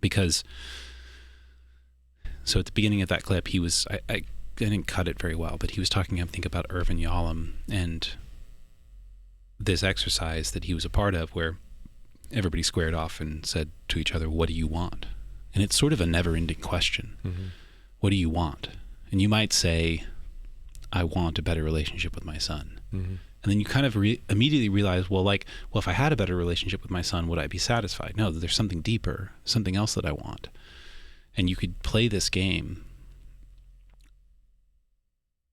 Speaker 2: Because, so at the beginning of that clip, he was, I didn't cut it very well, but he was talking, I think, about Irvin Yalom and this exercise that he was a part of where everybody squared off and said to each other, what do you want? And it's sort of a never-ending question. Mm-hmm. What do you want? And you might say, I want a better relationship with my son. Mm-hmm. And then you kind of immediately realize, well, if I had a better relationship with my son, would I be satisfied? No, there's something deeper, something else that I want. And you could play this game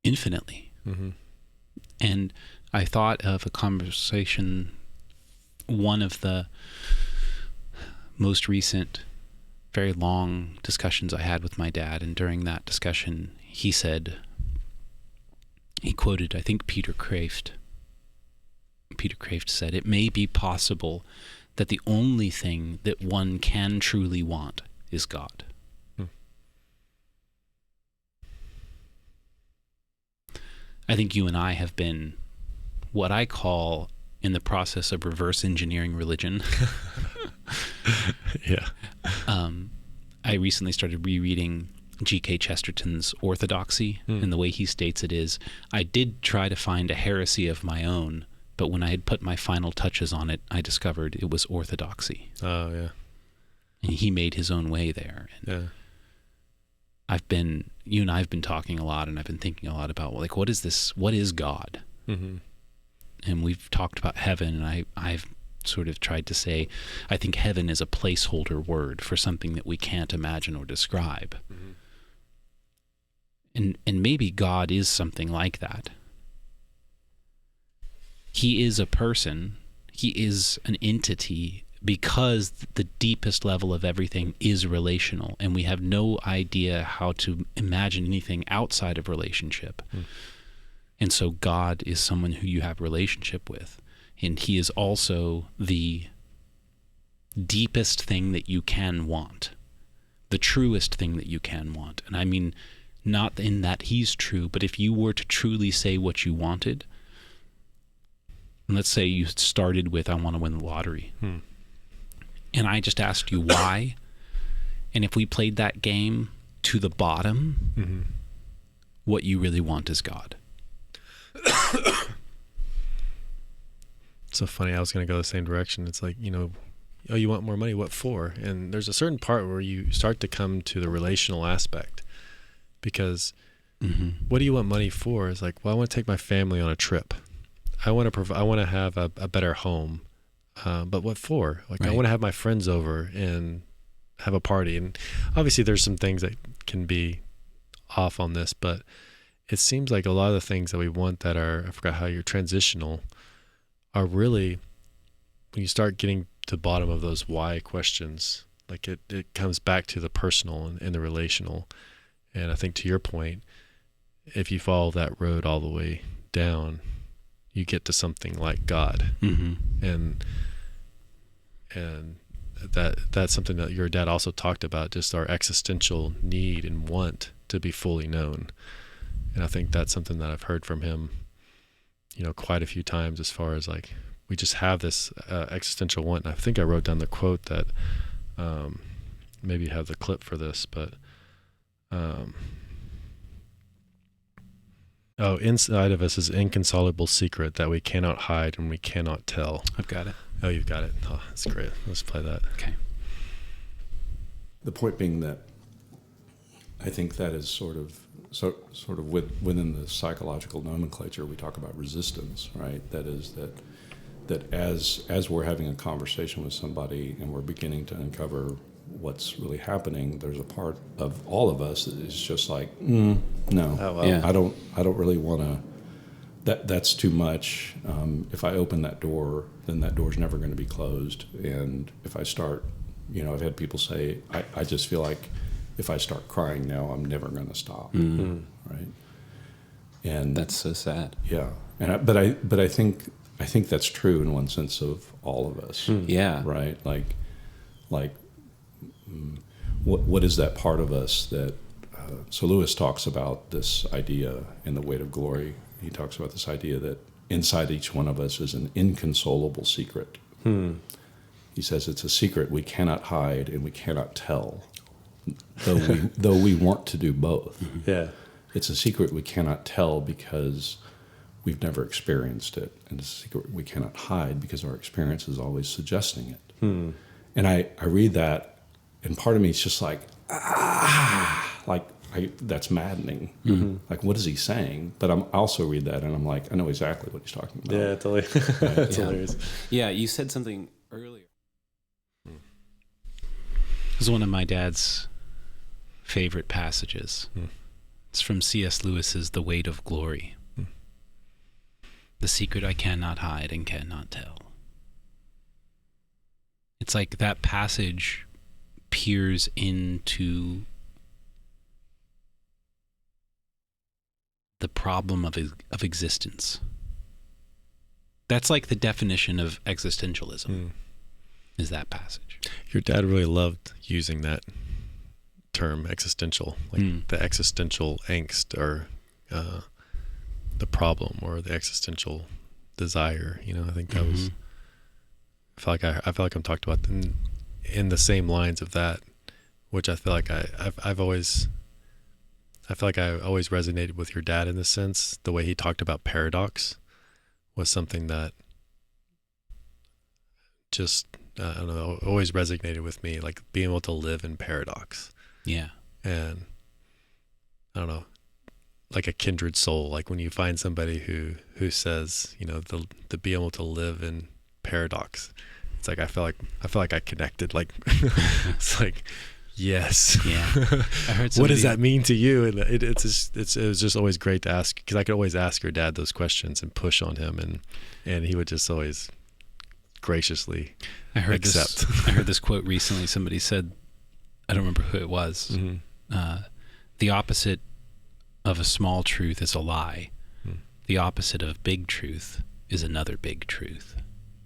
Speaker 2: infinitely. Mm-hmm. And I thought of a conversation, one of the most recent, very long discussions I had with my dad. And during that discussion, he quoted, I think, Peter Kraft. Peter Kraft said, "It may be possible that the only thing that one can truly want is God." I think you and I have been what I call in the process of reverse engineering religion.
Speaker 3: Yeah.
Speaker 2: I recently started rereading G.K. Chesterton's Orthodoxy, and the way he states it is, I did try to find a heresy of my own, but when I had put my final touches on it, I discovered it was orthodoxy.
Speaker 3: Oh, yeah.
Speaker 2: And he made his own way there. And you and I have been talking a lot, and I've been thinking a lot about, what is this? What is God? Mm-hmm. And we've talked about heaven, and I've sort of tried to say, I think heaven is a placeholder word for something that we can't imagine or describe. Mm-hmm. And maybe God is something like that. He is a person, he is an entity, because the deepest level of everything is relational, and we have no idea how to imagine anything outside of relationship. And so God is someone who you have relationship with, and he is also the deepest thing that you can want, the truest thing that you can want. And I mean, not in that he's true, but if you were to truly say what you wanted, let's say you started with, I want to win the lottery. And I just asked you why. And if we played that game to the bottom, what you really want is God.
Speaker 3: It's so funny. I was going to go the same direction. It's like, oh, you want more money? What for? And there's a certain part where you start to come to the relational aspect, because what do you want money for? It's like, well, I want to take my family on a trip. I want to have a better home. But what for? Right. I want to have my friends over and have a party. And obviously there's some things that can be off on this, but it seems like a lot of the things that we want that are, I forgot how you're transitional, are really, when you start getting to the bottom of those why questions, like it comes back to the personal and the relational. And I think to your point, if you follow that road all the way down, you get to something like God. And that's something that your dad also talked about, just our existential need and want to be fully known. And I think that's something that I've heard from him, quite a few times, as far as like, we just have this existential want. And I think I wrote down the quote that, maybe you have the clip for this, but, inside of us is an inconsolable secret that we cannot hide and we cannot tell.
Speaker 2: I've got it.
Speaker 3: Oh, you've got it. Oh, that's great. Let's play that.
Speaker 2: Okay.
Speaker 4: The point being that I think that is sort of within the psychological nomenclature, we talk about resistance, right? That is that as we're having a conversation with somebody and we're beginning to uncover what's really happening, there's a part of all of us that is just like, no,
Speaker 3: oh, well.
Speaker 4: Yeah. I don't really want to. That's too much. If I open that door, then that door's never going to be closed. And if I start, I've had people say, I just feel like if I start crying now, I'm never going to stop. Right? And
Speaker 5: that's so sad.
Speaker 4: Yeah. And I think that's true in one sense of all of us.
Speaker 5: Yeah.
Speaker 4: Right. Like, what is that part of us that? So Lewis talks about this idea in The Weight of Glory. He talks about this idea that inside each one of us is an inconsolable secret. He says it's a secret we cannot hide and we cannot tell, though we want to do both.
Speaker 3: Yeah.
Speaker 4: It's a secret we cannot tell because we've never experienced it, and it's a secret we cannot hide because our experience is always suggesting it. And I read that, and part of me is just like, that's maddening. Like, what is he saying? But I also read that, and I'm like, I know exactly what he's talking about.
Speaker 3: Yeah, totally. It's hilarious.
Speaker 5: Yeah, you said something earlier.
Speaker 2: This is one of my dad's favorite passages. It's from C.S. Lewis's The Weight of Glory. The secret I cannot hide and cannot tell. It's like that passage peers into the problem of existence. That's like the definition of existentialism, is that passage.
Speaker 3: Your dad really loved using that term, existential, like the existential angst, or the problem, or the existential desire. You know, I think that was. I feel like I'm talked about in the same lines of that, which I feel like I always resonated with your dad in the sense. The way he talked about paradox was something that just, I don't know, always resonated with me, like being able to live in paradox.
Speaker 2: Yeah.
Speaker 3: And I don't know, like a kindred soul, like when you find somebody who says, you know, the be able to live in paradox, it's like I feel like I connected, like it's like, yes.
Speaker 2: Yeah. I heard
Speaker 3: what does that mean to you? And it was just always great to ask, because I could always ask your dad those questions and push on him, and he would just always graciously accept.
Speaker 2: I heard this quote recently. Somebody said, I don't remember who it was. The opposite of a small truth is a lie. The opposite of big truth is another big truth.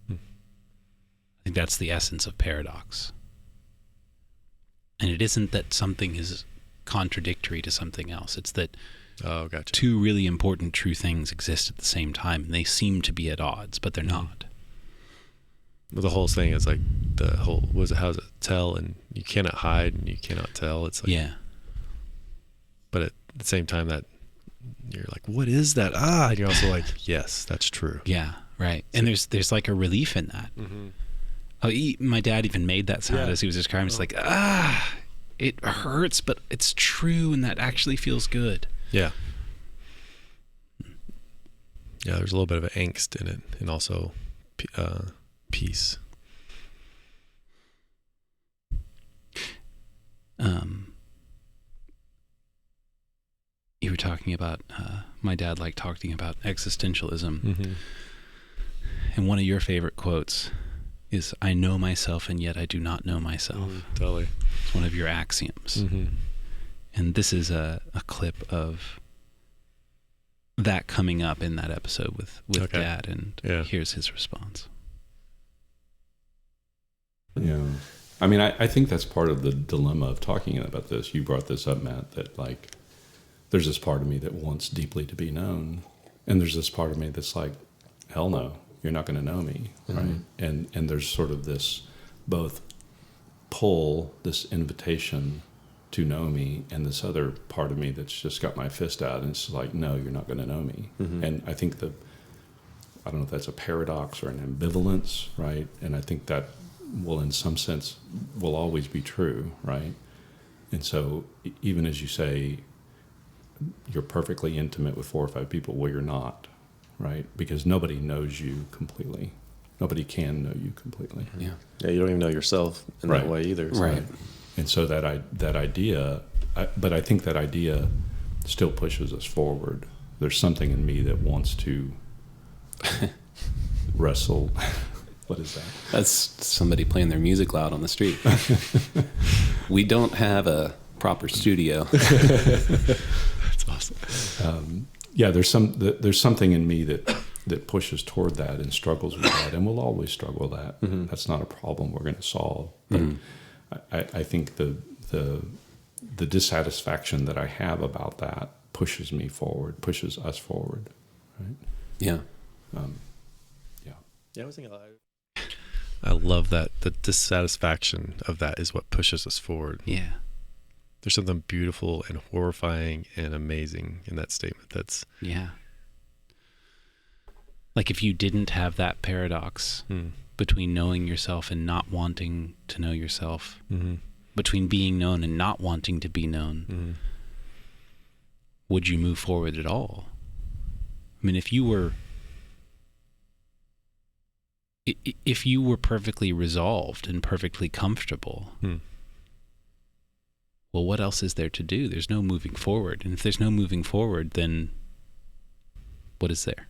Speaker 2: I think that's the essence of paradox. And it isn't that something is contradictory to something else. It's that two really important true things exist at the same time, and they seem to be at odds, but they're not.
Speaker 3: Well, the whole thing is like the whole, how does it tell, and you cannot hide and you cannot tell. It's like,
Speaker 2: yeah.
Speaker 3: But at the same time, that you're like, what is that? And you're also like, yes, that's true.
Speaker 2: Yeah, right. And there's like a relief in that. My dad even made that sound as he was describing. It's like, it hurts, but it's true, and that actually feels good.
Speaker 3: Yeah. Yeah, there's a little bit of angst in it, and also peace.
Speaker 2: You were talking about my dad liked talking about existentialism, and one of your favorite quotes is, "I know myself, and yet I do not know myself."
Speaker 3: Totally.
Speaker 2: It's one of your axioms. And this is a clip of that coming up in that episode with Dad, and here's his response.
Speaker 4: Yeah. I mean, I think that's part of the dilemma of talking about this. You brought this up, Matt, that like there's this part of me that wants deeply to be known, and there's this part of me that's like, hell no, you're not going to know me, right? And there's sort of this both pull, this invitation to know me, and this other part of me that's just got my fist out and it's like, no, you're not going to know me. And I think I don't know if that's a paradox or an ambivalence, right? And I think that will, in some sense, will always be true, right? And so even as you say, you're perfectly intimate with 4 or 5 people, well, you're not, right? Because nobody knows you completely. Nobody can know you completely.
Speaker 3: Yeah, you don't even know yourself in that way either. So.
Speaker 4: Right. And so that idea, but I think that idea still pushes us forward. There's something in me that wants to wrestle. What is that?
Speaker 5: That's somebody playing their music loud on the street. We don't have a proper studio.
Speaker 3: That's awesome.
Speaker 4: There's something in me that pushes toward that and struggles with that, and will always struggle with that. That's not a problem we're going to solve. But I think the dissatisfaction that I have about that pushes me forward, pushes us forward, right?
Speaker 5: Yeah.
Speaker 3: Yeah, I was thinking. I love that. The dissatisfaction of that is what pushes us forward.
Speaker 2: Yeah.
Speaker 3: There's something beautiful and horrifying and amazing in that statement.
Speaker 2: Like if you didn't have that paradox between knowing yourself and not wanting to know yourself, between being known and not wanting to be known, would you move forward at all? I mean, if you were perfectly resolved and perfectly comfortable, well, what else is there to do? There's no moving forward. And if there's no moving forward, then what is there?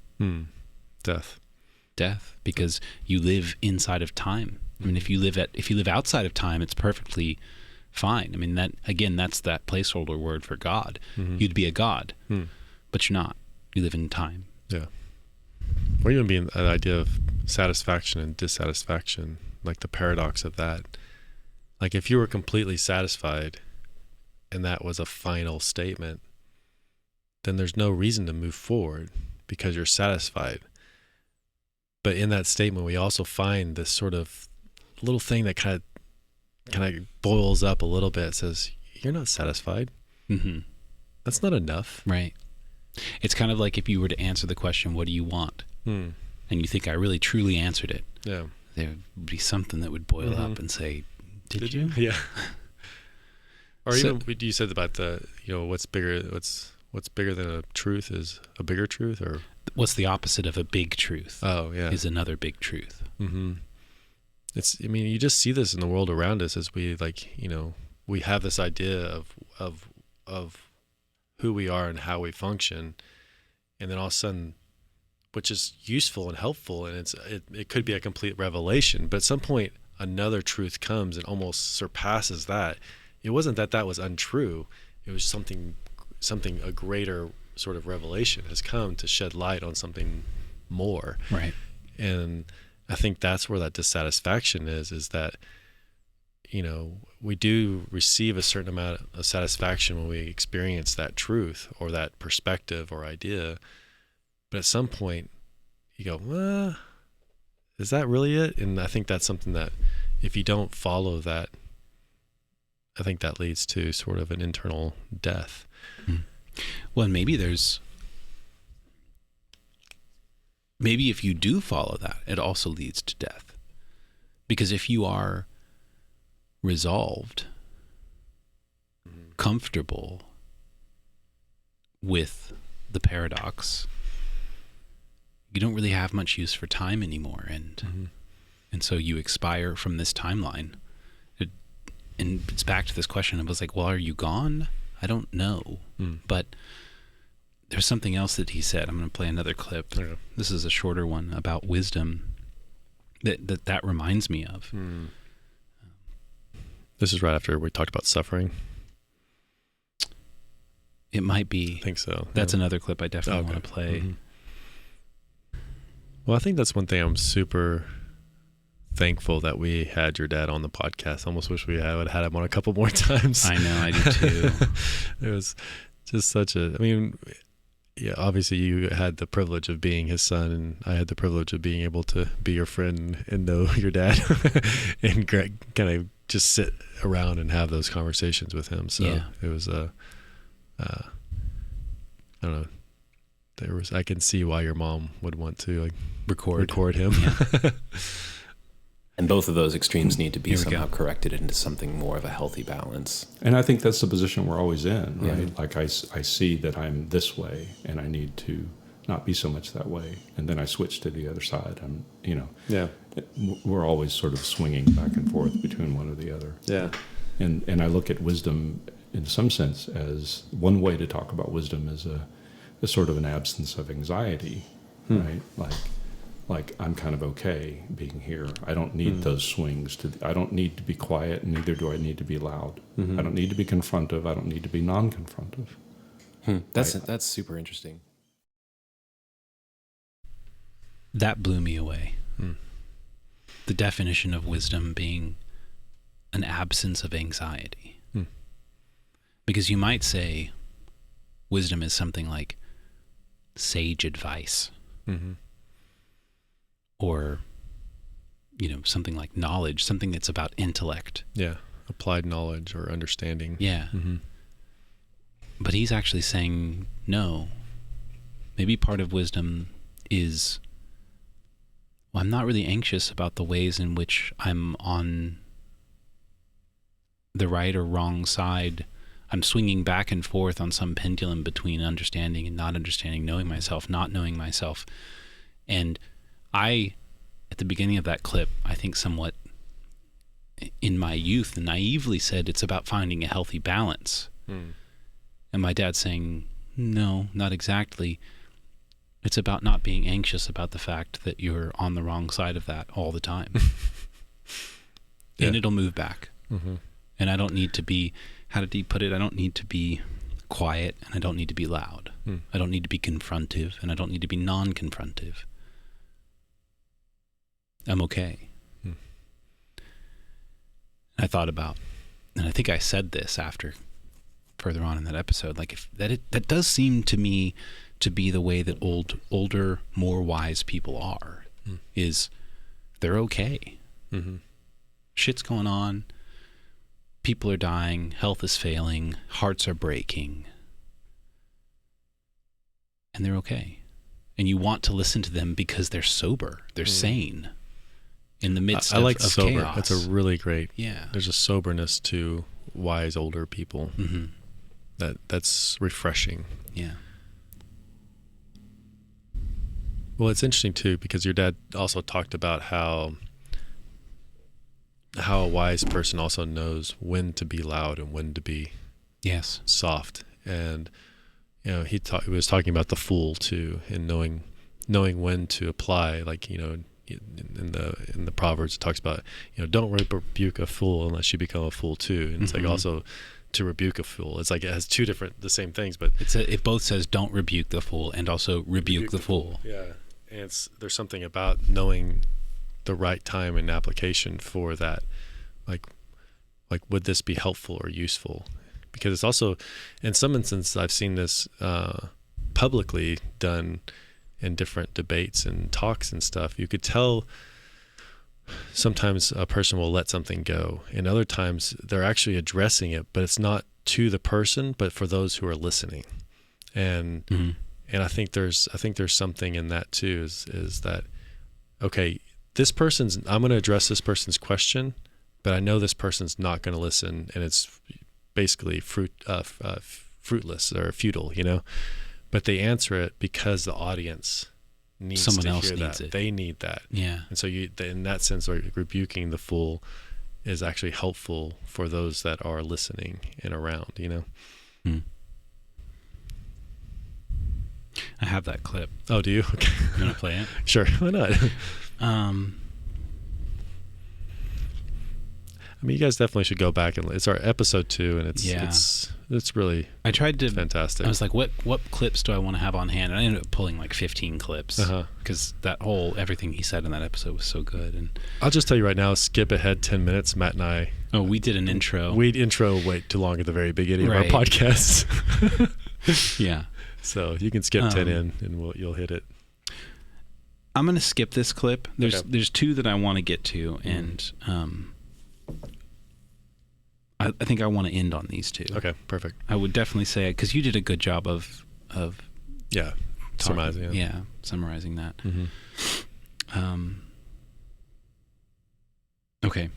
Speaker 2: Death, because you live inside of time. I mean, if you live outside of time, it's perfectly fine. I mean, that's that placeholder word for God. You'd be a god, but you're not. You live in time.
Speaker 3: Yeah. Or even being an idea of satisfaction and dissatisfaction, like the paradox of that. Like if you were completely satisfied and that was a final statement, then there's no reason to move forward because you're satisfied. But in that statement, we also find this sort of little thing that kind of boils up a little bit. It says, you're not satisfied. That's not enough.
Speaker 2: Right. It's kind of like if you were to answer the question, what do you want? And you think I really truly answered it. Yeah. There would be something that would boil up and say, did you?
Speaker 3: Yeah. Or so, even you said about the, what's bigger than a truth is a bigger truth, or
Speaker 2: what's the opposite of a big truth?
Speaker 3: Oh, yeah.
Speaker 2: Is another big truth.
Speaker 3: You just see this in the world around us as we we have this idea of who we are and how we function. And then all of a sudden, which is useful and helpful, and it could be a complete revelation, but at some point another truth comes and almost surpasses that. It wasn't that was untrue. It was something, a greater sort of revelation has come to shed light on something more.
Speaker 2: Right.
Speaker 3: And I think that's where that dissatisfaction is that, we do receive a certain amount of satisfaction when we experience that truth or that perspective or idea. But at some point you go, is that really it? And I think that's something that if you don't follow that, I think that leads to sort of an internal death.
Speaker 2: Well, and maybe if you do follow that, it also leads to death. Because if you are resolved, comfortable with the paradox, you don't really have much use for time anymore. And so you expire from this timeline. And it's back to this question. I was like, well, are you gone? I don't know. But there's something else that he said. I'm going to play another clip.
Speaker 3: Yeah.
Speaker 2: This is a shorter one about wisdom that reminds me of.
Speaker 3: This is right after we talked about suffering.
Speaker 2: It might be.
Speaker 3: I think so.
Speaker 2: That's another clip I definitely want to play.
Speaker 3: Well, I think that's one thing I'm super thankful that we had your dad on the podcast. Almost wish we would have had him on a couple more times.
Speaker 2: I know, I do too.
Speaker 3: It was just obviously you had the privilege of being his son, and I had the privilege of being able to be your friend and know your dad and kind of just sit around and have those conversations with him. So it was I don't know. I can see why your mom would want to record him.
Speaker 2: Yeah.
Speaker 5: And both of those extremes need to be somehow corrected into something more of a healthy balance.
Speaker 4: And I think that's the position we're always in, right? Yeah. Like I see that I'm this way and I need to not be so much that way. And then I switch to the other side. We're always sort of swinging back and forth between one or the other.
Speaker 3: Yeah.
Speaker 4: And I look at wisdom in some sense as one way to talk about wisdom is a sort of an absence of anxiety, right? Like I'm kind of okay being here. I don't need those swings. I don't need to be quiet, and neither do I need to be loud. I don't need to be confrontive. I don't need to be non-confrontive.
Speaker 5: That's super interesting.
Speaker 2: That blew me away. The definition of wisdom being an absence of anxiety. Because you might say wisdom is something like sage advice. Or, something like knowledge, something that's about intellect.
Speaker 3: Yeah, applied knowledge or understanding.
Speaker 2: Yeah. But he's actually saying, no, maybe part of wisdom is well, I'm not really anxious about the ways in which I'm on the right or wrong side. I'm swinging back and forth on some pendulum between understanding and not understanding, knowing myself, not knowing myself. And I, at the beginning of that clip, I think somewhat in my youth, naively said it's about finding a healthy balance. And my dad saying, no, not exactly. It's about not being anxious about the fact that you're on the wrong side of that all the time.
Speaker 3: Yeah.
Speaker 2: And it'll move back.
Speaker 3: Mm-hmm.
Speaker 2: And I don't need to be, how did he put it? I don't need to be quiet, and I don't need to be loud. I don't need to be confrontive, and I don't need to be non-confrontive. I'm okay. I thought about, and I think I said this after, further on in that episode, like that does seem to me to be the way that older, more wise people are, is they're okay. Shit's going on. People are dying. Health is failing. Hearts are breaking. And they're okay. And you want to listen to them because they're sober. They're sane in the midst of
Speaker 3: sober.
Speaker 2: chaos.
Speaker 3: That's a really great,
Speaker 2: Yeah.
Speaker 3: there's a soberness to wise older people. That's refreshing.
Speaker 2: Yeah.
Speaker 3: Well, it's interesting too, because your dad also talked about how a wise person also knows when to be loud and when to be
Speaker 2: Yes.
Speaker 3: soft. And he was talking about the fool too, and knowing when to apply. Like, in the Proverbs, it talks about, don't rebuke a fool unless you become a fool too. And it's like also to rebuke a fool. It's like it has the same things, but
Speaker 2: It both says don't rebuke the fool and also rebuke the fool.
Speaker 3: Yeah. And there's something about knowing the right time and application for that. Like would this be helpful or useful? Because it's also, in some instances, I've seen this publicly done in different debates and talks and stuff. You could tell sometimes a person will let something go, and other times they're actually addressing it, but it's not to the person, but for those who are listening. And I think there's something in that too, is that, okay, I'm going to address this person's question, but I know this person's not going to listen, and it's basically fruitless or futile, but they answer it because the audience needs
Speaker 2: Someone
Speaker 3: to
Speaker 2: else
Speaker 3: hear
Speaker 2: needs
Speaker 3: that.
Speaker 2: it.
Speaker 3: They need that.
Speaker 2: Yeah.
Speaker 3: And so in that sense, like, rebuking the fool is actually helpful for those that are listening and around,
Speaker 2: I have that clip.
Speaker 3: Oh, do you? Okay.
Speaker 2: You want to play it?
Speaker 3: Sure. Why not? I mean, you guys definitely should go back, and it's our episode 2, and it's really
Speaker 2: I tried to
Speaker 3: fantastic.
Speaker 2: I was like, what clips do I want to have on hand? And I ended up pulling like 15 clips because everything he said in that episode was so good. And
Speaker 3: I'll just tell you right now, skip ahead 10 minutes. Matt and I.
Speaker 2: Oh, we did an intro.
Speaker 3: We intro way too long at the very beginning of our
Speaker 2: Right.
Speaker 3: podcast.
Speaker 2: Yeah.
Speaker 3: So you can skip 10 in, and you'll hit it.
Speaker 2: I'm gonna skip this clip. There's 2 that I want to get to, and I think I want to end on these 2.
Speaker 3: Okay, perfect.
Speaker 2: I would definitely say, because you did a good job of
Speaker 3: Yeah, summarizing.
Speaker 2: Yeah, summarizing that. Okay,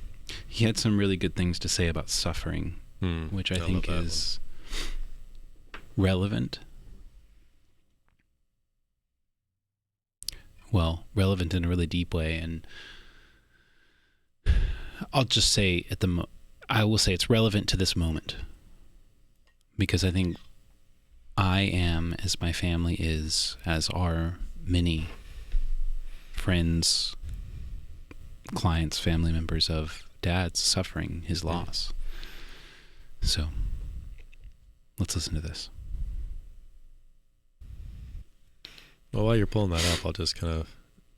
Speaker 2: he had some really good things to say about suffering, which I think is relevant. Well, relevant in a really deep way, and I'll just say I will say it's relevant to this moment, because I think I am, as my family is, as are many friends, clients, family members of Dad's suffering his loss. So let's listen to this.
Speaker 3: Well, while you're pulling that up, I'll just kind of,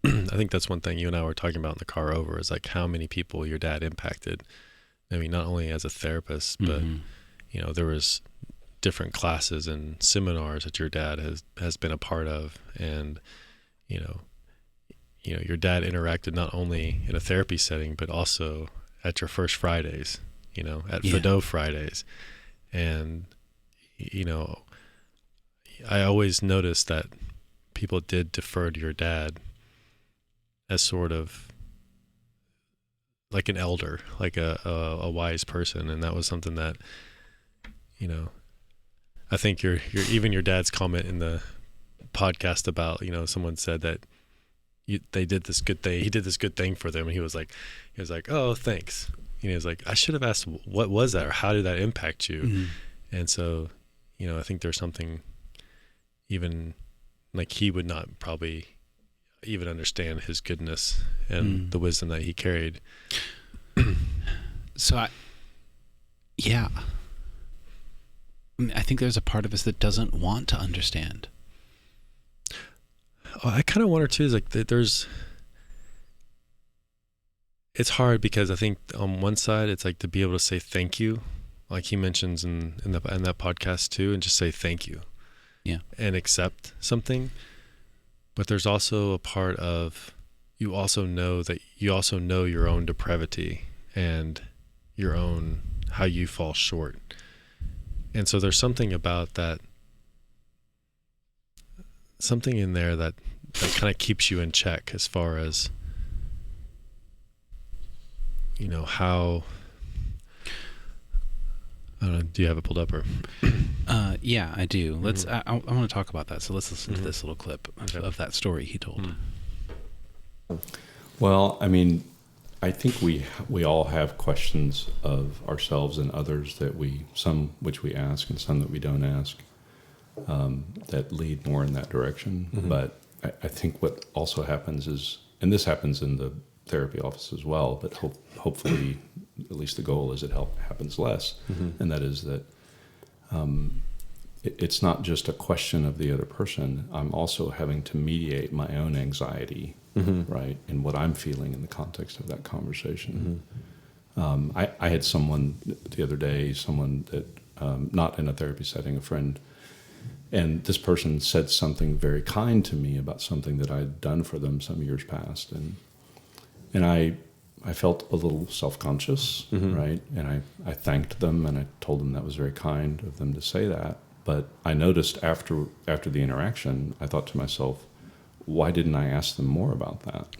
Speaker 3: I think that's one thing you and I were talking about in the car over, is like how many people your dad impacted. I mean, not only as a therapist, but, there was different classes and seminars that your dad has been a part of. And, your dad interacted not only in a therapy setting, but also at your First Fridays, at Fido Fridays. And, I always noticed that people did defer to your dad as sort of like an elder, like a wise person. And that was something that, you know, I think your dad's comment in the podcast about, you know, someone said that they did this good thing. He did this good thing for them. And he was like, oh, thanks. You know, he was like, I should have asked, what was that? Or how did that impact you?
Speaker 2: Mm-hmm.
Speaker 3: And so, you know, I think there's something even like he would not probably even understand his goodness and the wisdom that he carried.
Speaker 2: So I think there's a part of us that doesn't want to understand.
Speaker 3: I kind of wonder too, is like it's hard because I think on one side it's like to be able to say thank you, like he mentions in that podcast too, and just say thank you, and accept something. But there's also a part of you also know your own depravity and your own how you fall short, and so there's something about that, something in there that kind of keeps you in check as far as, you know, how, I don't know, do you have it pulled up or?
Speaker 2: Yeah, I do. Let's, I want to talk about that. So let's listen to this little clip of that story he told.
Speaker 4: Well, I mean, I think we all have questions of ourselves and others that some which we ask and some that we don't ask, that lead more in that direction. But I think what also happens is, and this happens in the therapy office as well, but hopefully, at least the goal is it happens less, and that is that it's not just a question of the other person. I'm also having to mediate my own anxiety, right, and what I'm feeling in the context of that conversation. I had someone the other day, that not in a therapy setting, a friend, and this person said something very kind to me about something that I'd done for them some years past, and I felt a little self-conscious, right? And I thanked them and I told them that was very kind of them to say that. But I noticed after the interaction, I thought to myself, why didn't I ask them more about that?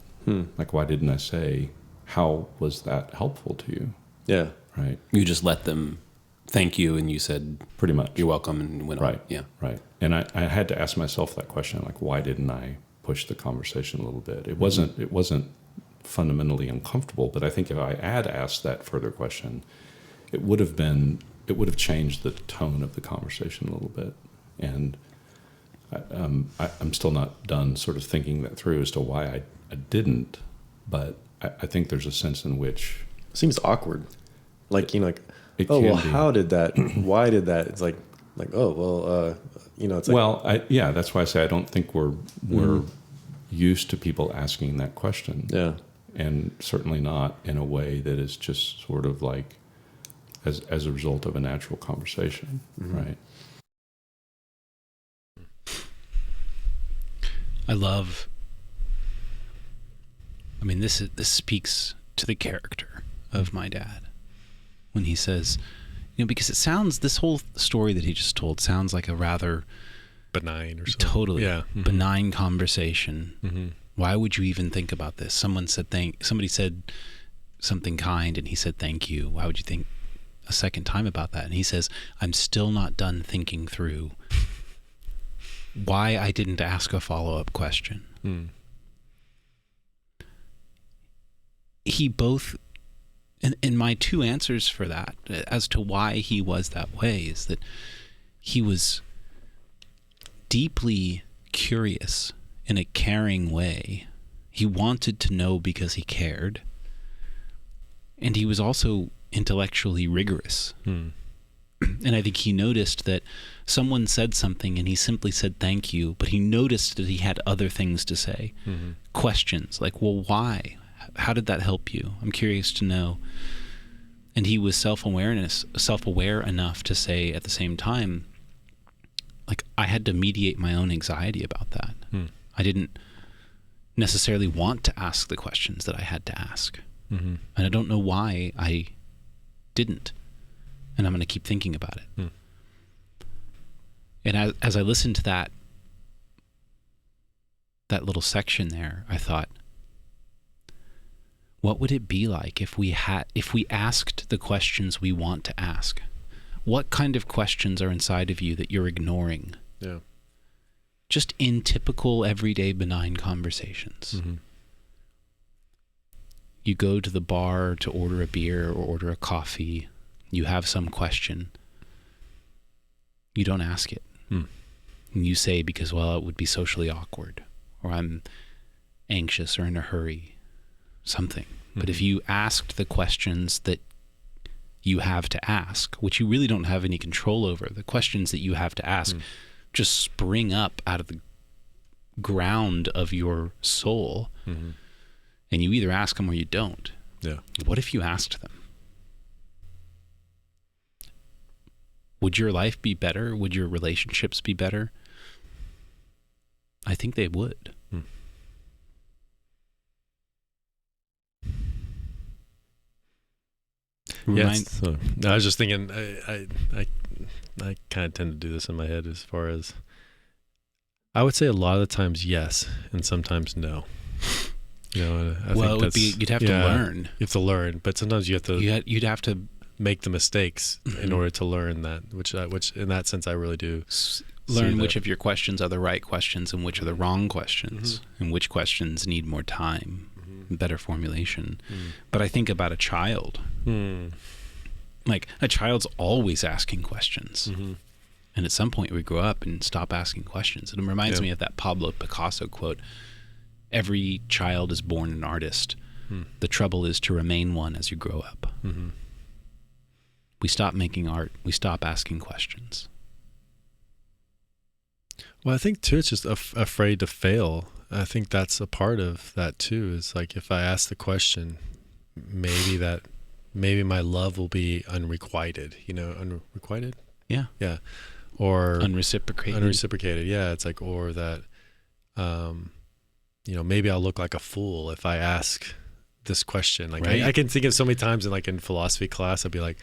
Speaker 4: Like, why didn't I say, how was that helpful to you?
Speaker 3: Yeah.
Speaker 4: Right.
Speaker 5: You just let them thank you, and you said,
Speaker 4: pretty much,
Speaker 5: you're welcome, and went on. Yeah.
Speaker 4: Right. And I had to ask myself that question, like, why didn't I push the conversation a little bit? It wasn't fundamentally uncomfortable, but I think if I had asked that further question, it would have changed the tone of the conversation a little bit. And I'm still not done sort of thinking that through as to why I didn't, but I think there's a sense in which
Speaker 3: it seems awkward, like, you know, like, how did that, why did that? It's like, oh, well, you know, it's like,
Speaker 4: well, that's why I say I don't think we're used to people asking that question.
Speaker 3: Yeah.
Speaker 4: And certainly not in a way that is just sort of like as a result of a natural conversation, right?
Speaker 2: This speaks to the character of my dad when he says, you know, because this whole story that he just told sounds like a rather
Speaker 3: benign or something.
Speaker 2: Totally benign conversation. Why would you even think about this? Somebody said something kind and he said thank you. Why would you think a second time about that? And he says, I'm still not done thinking through why I didn't ask a follow-up question. He both, and my two answers for that as to why he was that way is that he was deeply curious in a caring way. He wanted to know because he cared. And he was also intellectually rigorous. And I think he noticed that someone said something and he simply said thank you, but he noticed that he had other things to say. Questions like, well, why? How did that help you? I'm curious to know. And he was self-aware enough to say at the same time, like, I had to mediate my own anxiety about that. I didn't necessarily want to ask the questions that I had to ask. And I don't know why I didn't. And I'm going to keep thinking about it. And as I listened to that little section there, I thought, What would it be like if we asked the questions we want to ask? What kind of questions are inside of you that you're ignoring?
Speaker 3: Yeah.
Speaker 2: Just in typical, everyday, benign conversations.
Speaker 3: Mm-hmm.
Speaker 2: You go to the bar to order a beer or order a coffee. You have some question. You don't ask it.
Speaker 3: Mm.
Speaker 2: And you say because, well, it would be socially awkward, or I'm anxious or in a hurry, something. Mm-hmm. But if you asked the questions that you have to ask, which you really don't have any control over, the questions that you have to ask just spring up out of the ground of your soul, and you either ask them or you don't.
Speaker 3: Yeah.
Speaker 2: What if you asked them? Would your life be better? Would your relationships be better? I think they would.
Speaker 3: Yes. I was just thinking, I kind of tend to do this in my head as far as, I would say a lot of the times yes, and sometimes no. You know, I
Speaker 2: well,
Speaker 3: think
Speaker 2: it would be, you'd have to learn.
Speaker 3: You have to learn, but sometimes you have to.
Speaker 2: You'd have to
Speaker 3: make the mistakes in order to learn that, which in that sense I really do.
Speaker 2: Learn which of your questions are the right questions and which are the wrong questions, and which questions need more time, better formulation. But I think about a child. Like, a child's always asking questions. And at some point we grow up and stop asking questions. And it reminds me of that Pablo Picasso quote, "Every child is born an artist. The trouble is to remain one as you grow up." We stop making art. We stop asking questions.
Speaker 3: Well, I think too, it's just afraid to fail. I think that's a part of that too. Is like, if I ask the question, maybe my love will be unrequited. You know, unrequited.
Speaker 2: Yeah.
Speaker 3: Yeah. Or
Speaker 2: unreciprocated.
Speaker 3: Yeah. It's like, or that, you know, maybe I'll look like a fool if I ask this question. Like, I can think of so many times in philosophy class, I'd be like,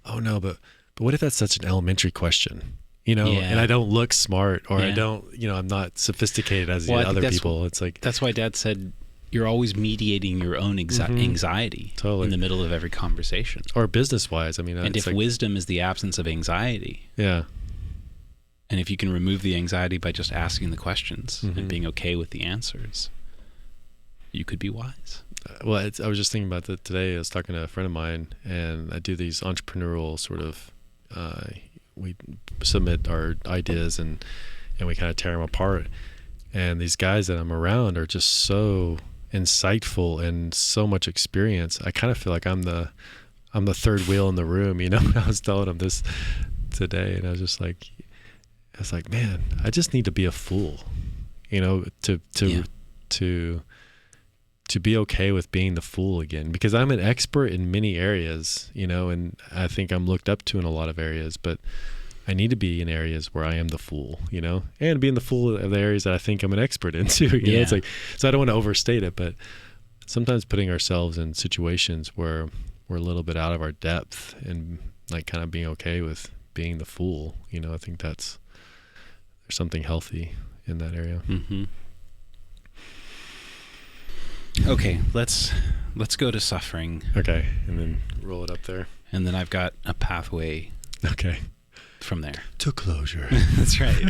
Speaker 3: oh no, but what if that's such an elementary question, you know, and I don't look smart, or I don't, you know, I'm not sophisticated as other people. It's like,
Speaker 2: that's why Dad said you're always mediating your own anxiety in the middle of every conversation.
Speaker 3: Or business wise. I mean,
Speaker 2: and if wisdom is the absence of anxiety.
Speaker 3: Yeah.
Speaker 2: And if you can remove the anxiety by just asking the questions and being okay with the answers, you could be wise.
Speaker 3: Well, I was just thinking about that today. I was talking to a friend of mine, and I do these entrepreneurial sort of, we submit our ideas and we kind of tear them apart. And these guys that I'm around are just so insightful and so much experience. I kind of feel like I'm the third wheel in the room, you know. I was telling him this today, and I was like, man, I just need to be a fool, you know, to be okay with being the fool again, because I'm an expert in many areas, you know, and I think I'm looked up to in a lot of areas, but I need to be in areas where I am the fool, you know, and being the fool of the areas that I think I'm an expert in too. You know, it's like, so I don't want to overstate it, but sometimes putting ourselves in situations where we're a little bit out of our depth and like kind of being okay with being the fool, you know, I think there's something healthy in that area.
Speaker 2: Okay, let's go to suffering.
Speaker 3: Okay, and then roll it up there.
Speaker 2: And then I've got a pathway.
Speaker 3: Okay.
Speaker 2: From there.
Speaker 3: To closure.
Speaker 2: That's right.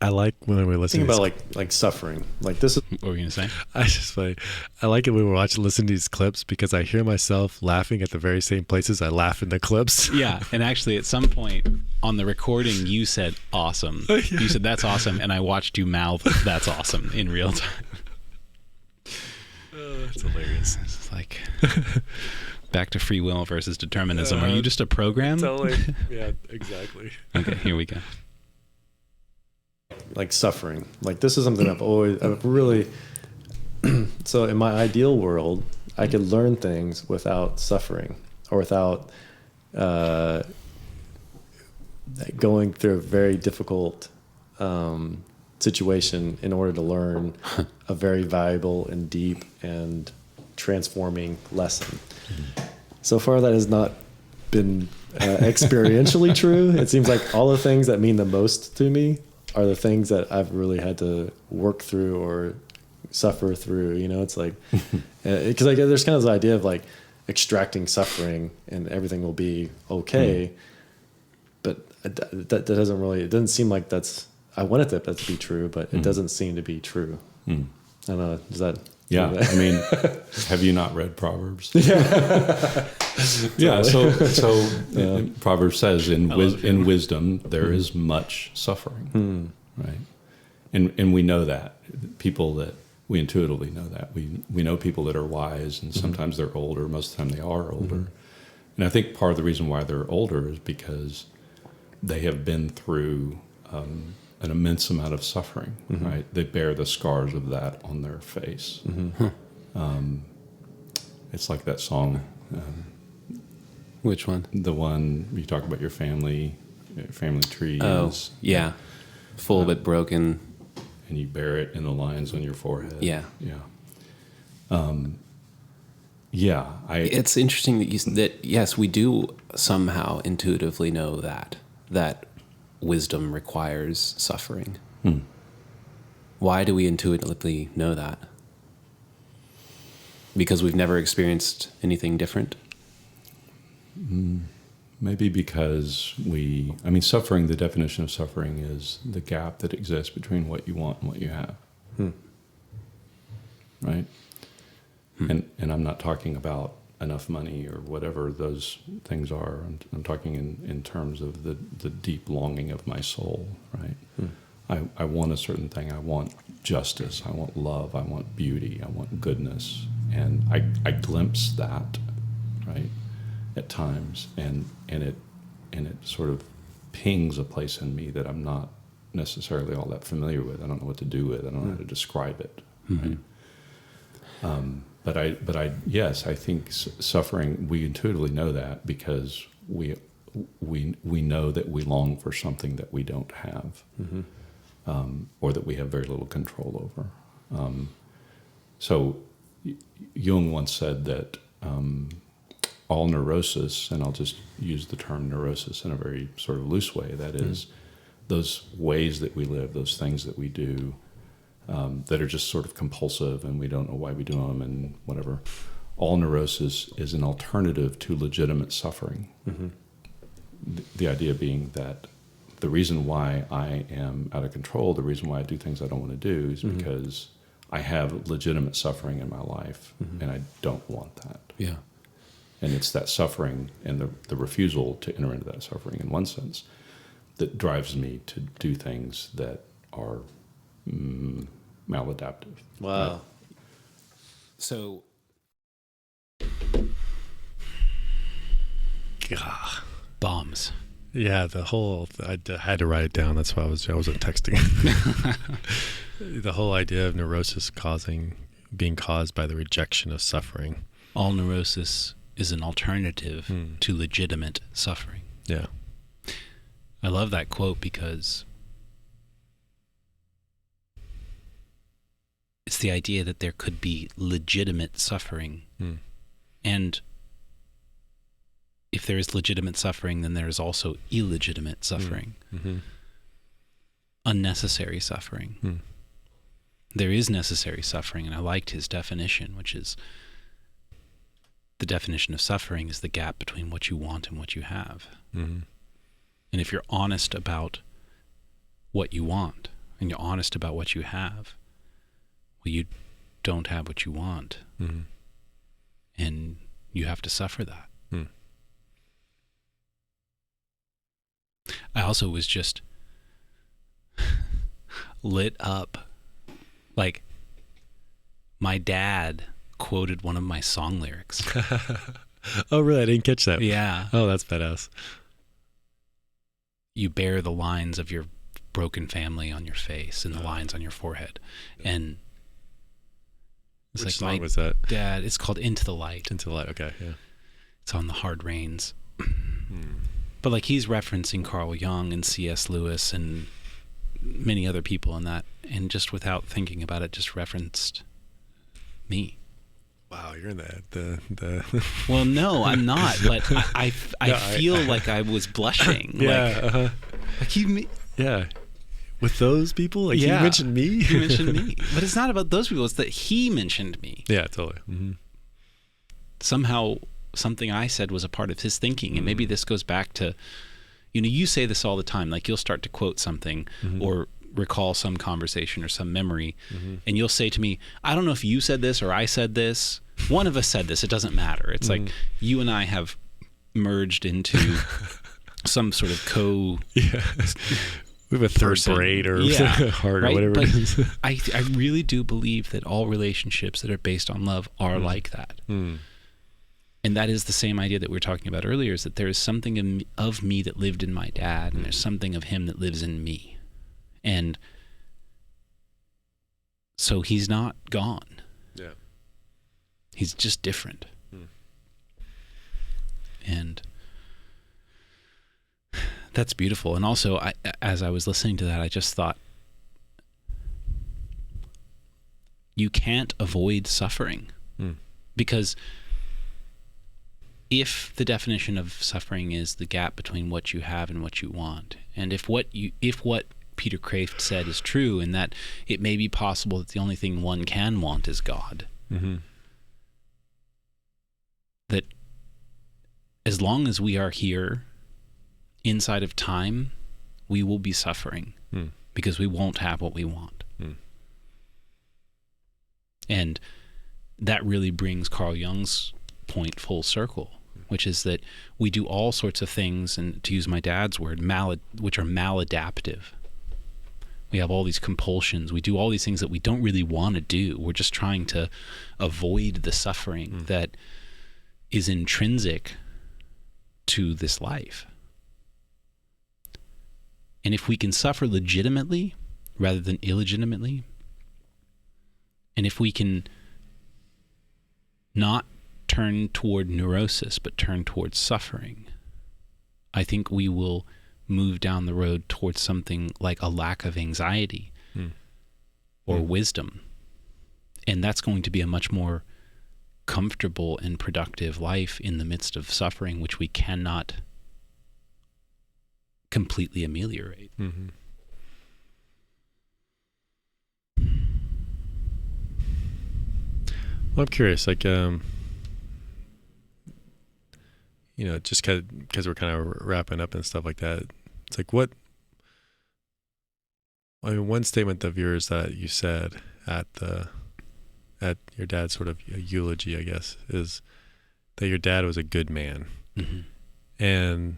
Speaker 3: I like when we listen.
Speaker 6: Think about like suffering. Like this is
Speaker 2: what were you gonna say?
Speaker 3: I like it when we listen to these clips, because I hear myself laughing at the very same places I laugh in the clips.
Speaker 2: Yeah, and actually at some point on the recording you said awesome. You said that's awesome, and I watched you mouth that's awesome in real time.
Speaker 3: That's hilarious.
Speaker 2: It's like back to free will versus determinism. Are you just a program?
Speaker 3: Totally. Yeah, exactly.
Speaker 2: Okay, here we go.
Speaker 6: like suffering. Like this is something I've really so in my ideal world, I could learn things without suffering, or without going through a very difficult situation in order to learn a very valuable and deep and transforming lesson. So far, that has not been experientially true. It seems like all the things that mean the most to me are the things that I've really had to work through or suffer through. You know, it's like, because like there's kind of this idea of like extracting suffering and everything will be okay, but that doesn't really. It doesn't seem like that's. I want it that to be true, but it doesn't seem to be true. I don't know. Does that?
Speaker 4: Yeah, I mean, have you not read Proverbs? Yeah. So Proverbs says, in wisdom there is much suffering, right? And we know that people that we intuitively know that we know people that are wise, and sometimes they're older. Most of the time they are older, and I think part of the reason why they're older is because they have been through an immense amount of suffering, right? They bear the scars of that on their face. It's like that song.
Speaker 5: Which one?
Speaker 4: The one you talk about your family tree.
Speaker 5: Oh, yeah. Full but broken.
Speaker 4: And you bear it in the lines on your forehead.
Speaker 5: Yeah.
Speaker 4: Yeah.
Speaker 5: It's interesting that yes, we do somehow intuitively know that wisdom requires suffering. Why do we intuitively know that? Because we've never experienced anything different?
Speaker 4: Maybe because suffering, the definition of suffering is the gap that exists between what you want and what you have. Right? And I'm not talking about enough money or whatever those things are. I'm talking in terms of the deep longing of my soul, right? I want a certain thing. I want justice. I want love. I want beauty. I want goodness. And I glimpse that, right, at times. And it sort of pings a place in me that I'm not necessarily all that familiar with. I don't know what to do with. I don't know how to describe it, right? But yes, I think suffering, we intuitively know that because we know that we long for something that we don't have, or that we have very little control over. So Jung once said that all neurosis, and I'll just use the term neurosis in a very sort of loose way, that is, those ways that we live, those things that we do, that are just sort of compulsive and we don't know why we do them and whatever. All neurosis is an alternative to legitimate suffering. The idea being that the reason why I am out of control, the reason why I do things I don't want to do is because I have legitimate suffering in my life and I don't want that.
Speaker 5: Yeah.
Speaker 4: And it's that suffering and the refusal to enter into that suffering in one sense that drives me to do things that are maladaptive.
Speaker 6: Wow.
Speaker 4: Right?
Speaker 5: So,
Speaker 2: bombs.
Speaker 3: Yeah, I had to write it down. That's why I wasn't texting. The whole idea of neurosis being caused by the rejection of suffering.
Speaker 2: All neurosis is an alternative to legitimate suffering.
Speaker 3: Yeah.
Speaker 2: I love that quote because it's the idea that there could be legitimate suffering. And if there is legitimate suffering, then there is also illegitimate suffering. Unnecessary suffering. There is necessary suffering, and I liked his definition, which is the definition of suffering is the gap between what you want and what you have. And if you're honest about what you want and you're honest about what you have, well, you don't have what you want. And you have to suffer that. I also was just lit up. Like, my dad quoted one of my song lyrics.
Speaker 3: Oh, really? I didn't catch that.
Speaker 2: Yeah.
Speaker 3: Oh, that's badass.
Speaker 2: You bear the lines of your broken family on your face and the lines on your forehead. And it's
Speaker 3: Which
Speaker 2: like,
Speaker 3: song was that?
Speaker 2: Dad, it's called Into the Light.
Speaker 3: Into the Light, okay, yeah.
Speaker 2: It's on the Hard Rains. But like, he's referencing Carl Jung and C.S. Lewis and many other people in that, and just without thinking about it, just referenced me.
Speaker 3: Wow, you're in the
Speaker 2: Well, no, I'm not, but I feel like I was blushing.
Speaker 3: yeah,
Speaker 2: like he
Speaker 3: yeah. With those people? Like,
Speaker 2: Yeah.
Speaker 3: he mentioned me?
Speaker 2: He mentioned me. But it's not about those people. It's that he mentioned me.
Speaker 3: Yeah, totally. Mm-hmm.
Speaker 2: Somehow something I said was a part of his thinking. And maybe this goes back to, you say this all the time. Like, you'll start to quote something or recall some conversation or some memory, and you'll say to me, I don't know if you said this or I said this. One of us said this. It doesn't matter. It's like you and I have merged into some sort of
Speaker 3: Yeah. We have a third
Speaker 2: person.
Speaker 3: brain or heart
Speaker 2: right?
Speaker 3: or whatever
Speaker 2: But
Speaker 3: it is.
Speaker 2: I really do believe that all relationships that are based on love are like that. And that is the same idea that we were talking about earlier, is that there is something of me that lived in my dad, and there's something of him that lives in me. And so he's not gone.
Speaker 3: Yeah.
Speaker 2: He's just different. And that's beautiful. And also, as I was listening to that, I just thought, you can't avoid suffering. Because if the definition of suffering is the gap between what you have and what you want, and if what Peter Kraft said is true, and that it may be possible that the only thing one can want is God, that as long as we are here inside of time, we will be suffering because we won't have what we want. And that really brings Carl Jung's point full circle, which is that we do all sorts of things, and to use my dad's word, which are maladaptive. We have all these compulsions. We do all these things that we don't really want to do. We're just trying to avoid the suffering that is intrinsic to this life. And if we can suffer legitimately rather than illegitimately, and if we can not turn toward neurosis but turn towards suffering, I think we will move down the road towards something like a lack of anxiety or wisdom. And that's going to be a much more comfortable and productive life in the midst of suffering, which we cannot completely ameliorate.
Speaker 3: Well, I'm curious, like, just because we're kind of wrapping up and stuff like that. It's like, one statement of yours that you said at your dad's sort of eulogy, I guess, is that your dad was a good man. And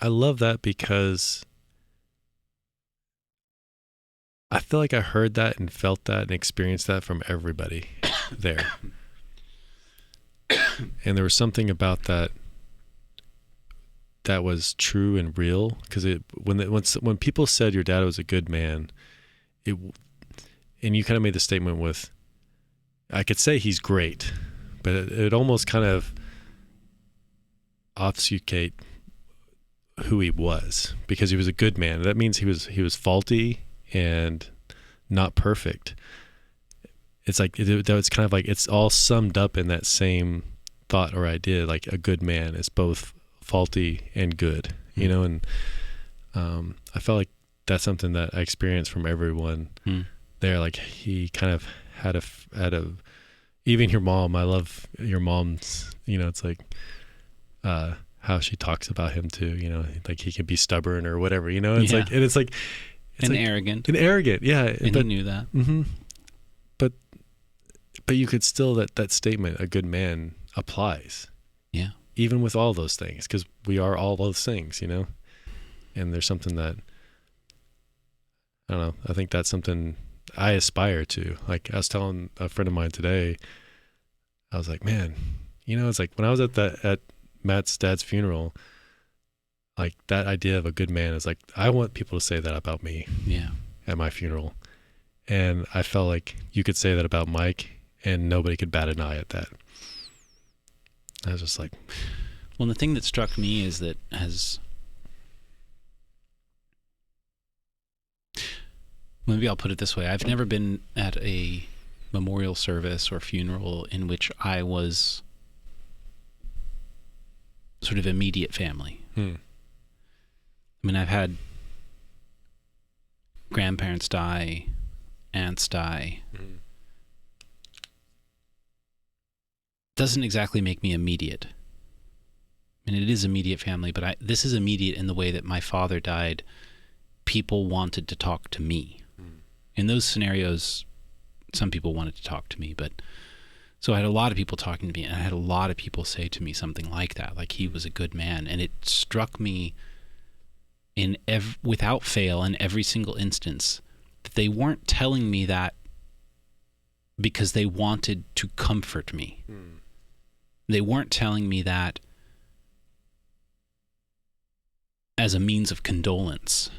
Speaker 3: I love that because I feel like I heard that and felt that and experienced that from everybody there. And there was something about that was true and real, because when people said your dad was a good man, and you kind of made the statement with, I could say he's great, but it almost kind of obfuscate who he was, because he was a good man. That means he was faulty and not perfect. It's like it's kind of like it's all summed up in that same thought or idea. Like, a good man is both faulty and good, and I felt like that's something that I experienced from everyone there. Like, he kind of had a even your mom. I love your mom's. It's like how she talks about him too. Like, he can be stubborn or whatever. It's like, and it's like.
Speaker 2: And arrogant.
Speaker 3: Yeah.
Speaker 2: And he knew that.
Speaker 3: But you could still, that statement, a good man, applies.
Speaker 2: Yeah.
Speaker 3: Even with all those things, because we are all those things, And there's something that, I don't know, I think that's something I aspire to. Like, I was telling a friend of mine today, I was like, man, it's like when I was at Matt's dad's funeral, like, that idea of a good man is like, I want people to say that about me at my funeral. And I felt like you could say that about Mike and nobody could bat an eye at that. I was just like...
Speaker 2: Well, the thing that struck me is that maybe I'll put it this way. I've never been at a memorial service or funeral in which I was sort of immediate family. I mean, I've had grandparents die, aunts die, doesn't exactly make me immediate. I mean, it is immediate family, but this is immediate in the way that my father died. People wanted to talk to me. In those scenarios, some people wanted to talk to me, but so I had a lot of people talking to me, and I had a lot of people say to me something like that, like he was a good man, and it struck me without fail in every single instance that they weren't telling me that because they wanted to comfort me. They weren't telling me that as a means of condolence.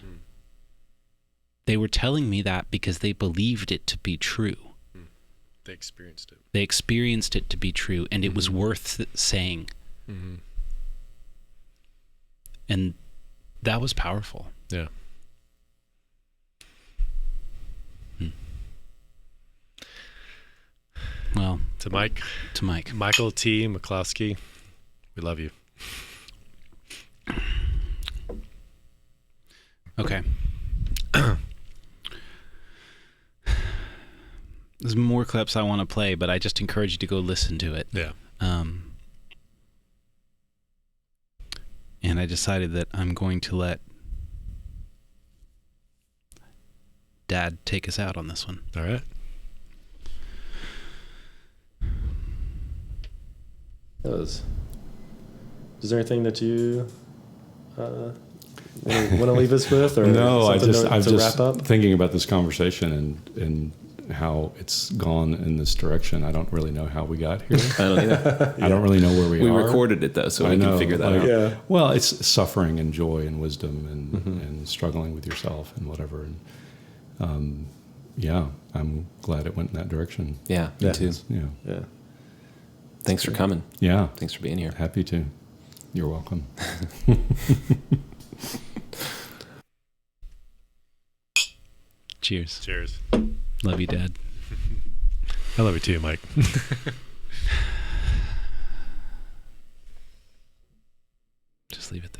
Speaker 2: They were telling me that because they believed it to be true.
Speaker 3: They experienced it.
Speaker 2: They experienced it to be true, and it was worth saying. And that was powerful.
Speaker 3: Yeah.
Speaker 2: Well,
Speaker 3: To Mike. Michael T McCloskey, we love you.
Speaker 2: Okay. There's more clips I want to play, but I just encourage you to go listen to it.
Speaker 3: Yeah.
Speaker 2: And I decided that I'm going to let Dad take us out on this one.
Speaker 3: All right.
Speaker 6: Is there anything that you want to leave us with, or
Speaker 4: No, I'm
Speaker 6: to
Speaker 4: just
Speaker 6: wrap up?
Speaker 4: thinking about this conversation and how it's gone in this direction. I don't really know how we got here.
Speaker 5: I don't either.
Speaker 4: I don't really know where we are.
Speaker 5: We recorded it though, so
Speaker 4: I
Speaker 5: we
Speaker 4: know,
Speaker 5: can figure that
Speaker 4: like,
Speaker 5: out.
Speaker 6: Yeah.
Speaker 4: Well, it's suffering and joy and wisdom and struggling with yourself and whatever. And yeah, I'm glad it went in that direction.
Speaker 5: Yeah, me too.
Speaker 4: Yeah.
Speaker 6: Yeah.
Speaker 5: Thanks for coming.
Speaker 4: Yeah.
Speaker 5: Thanks for being here.
Speaker 4: Happy to. You're welcome.
Speaker 2: Cheers.
Speaker 3: Cheers.
Speaker 2: Love you, Dad.
Speaker 3: I love you too, Mike.
Speaker 2: Just leave it there.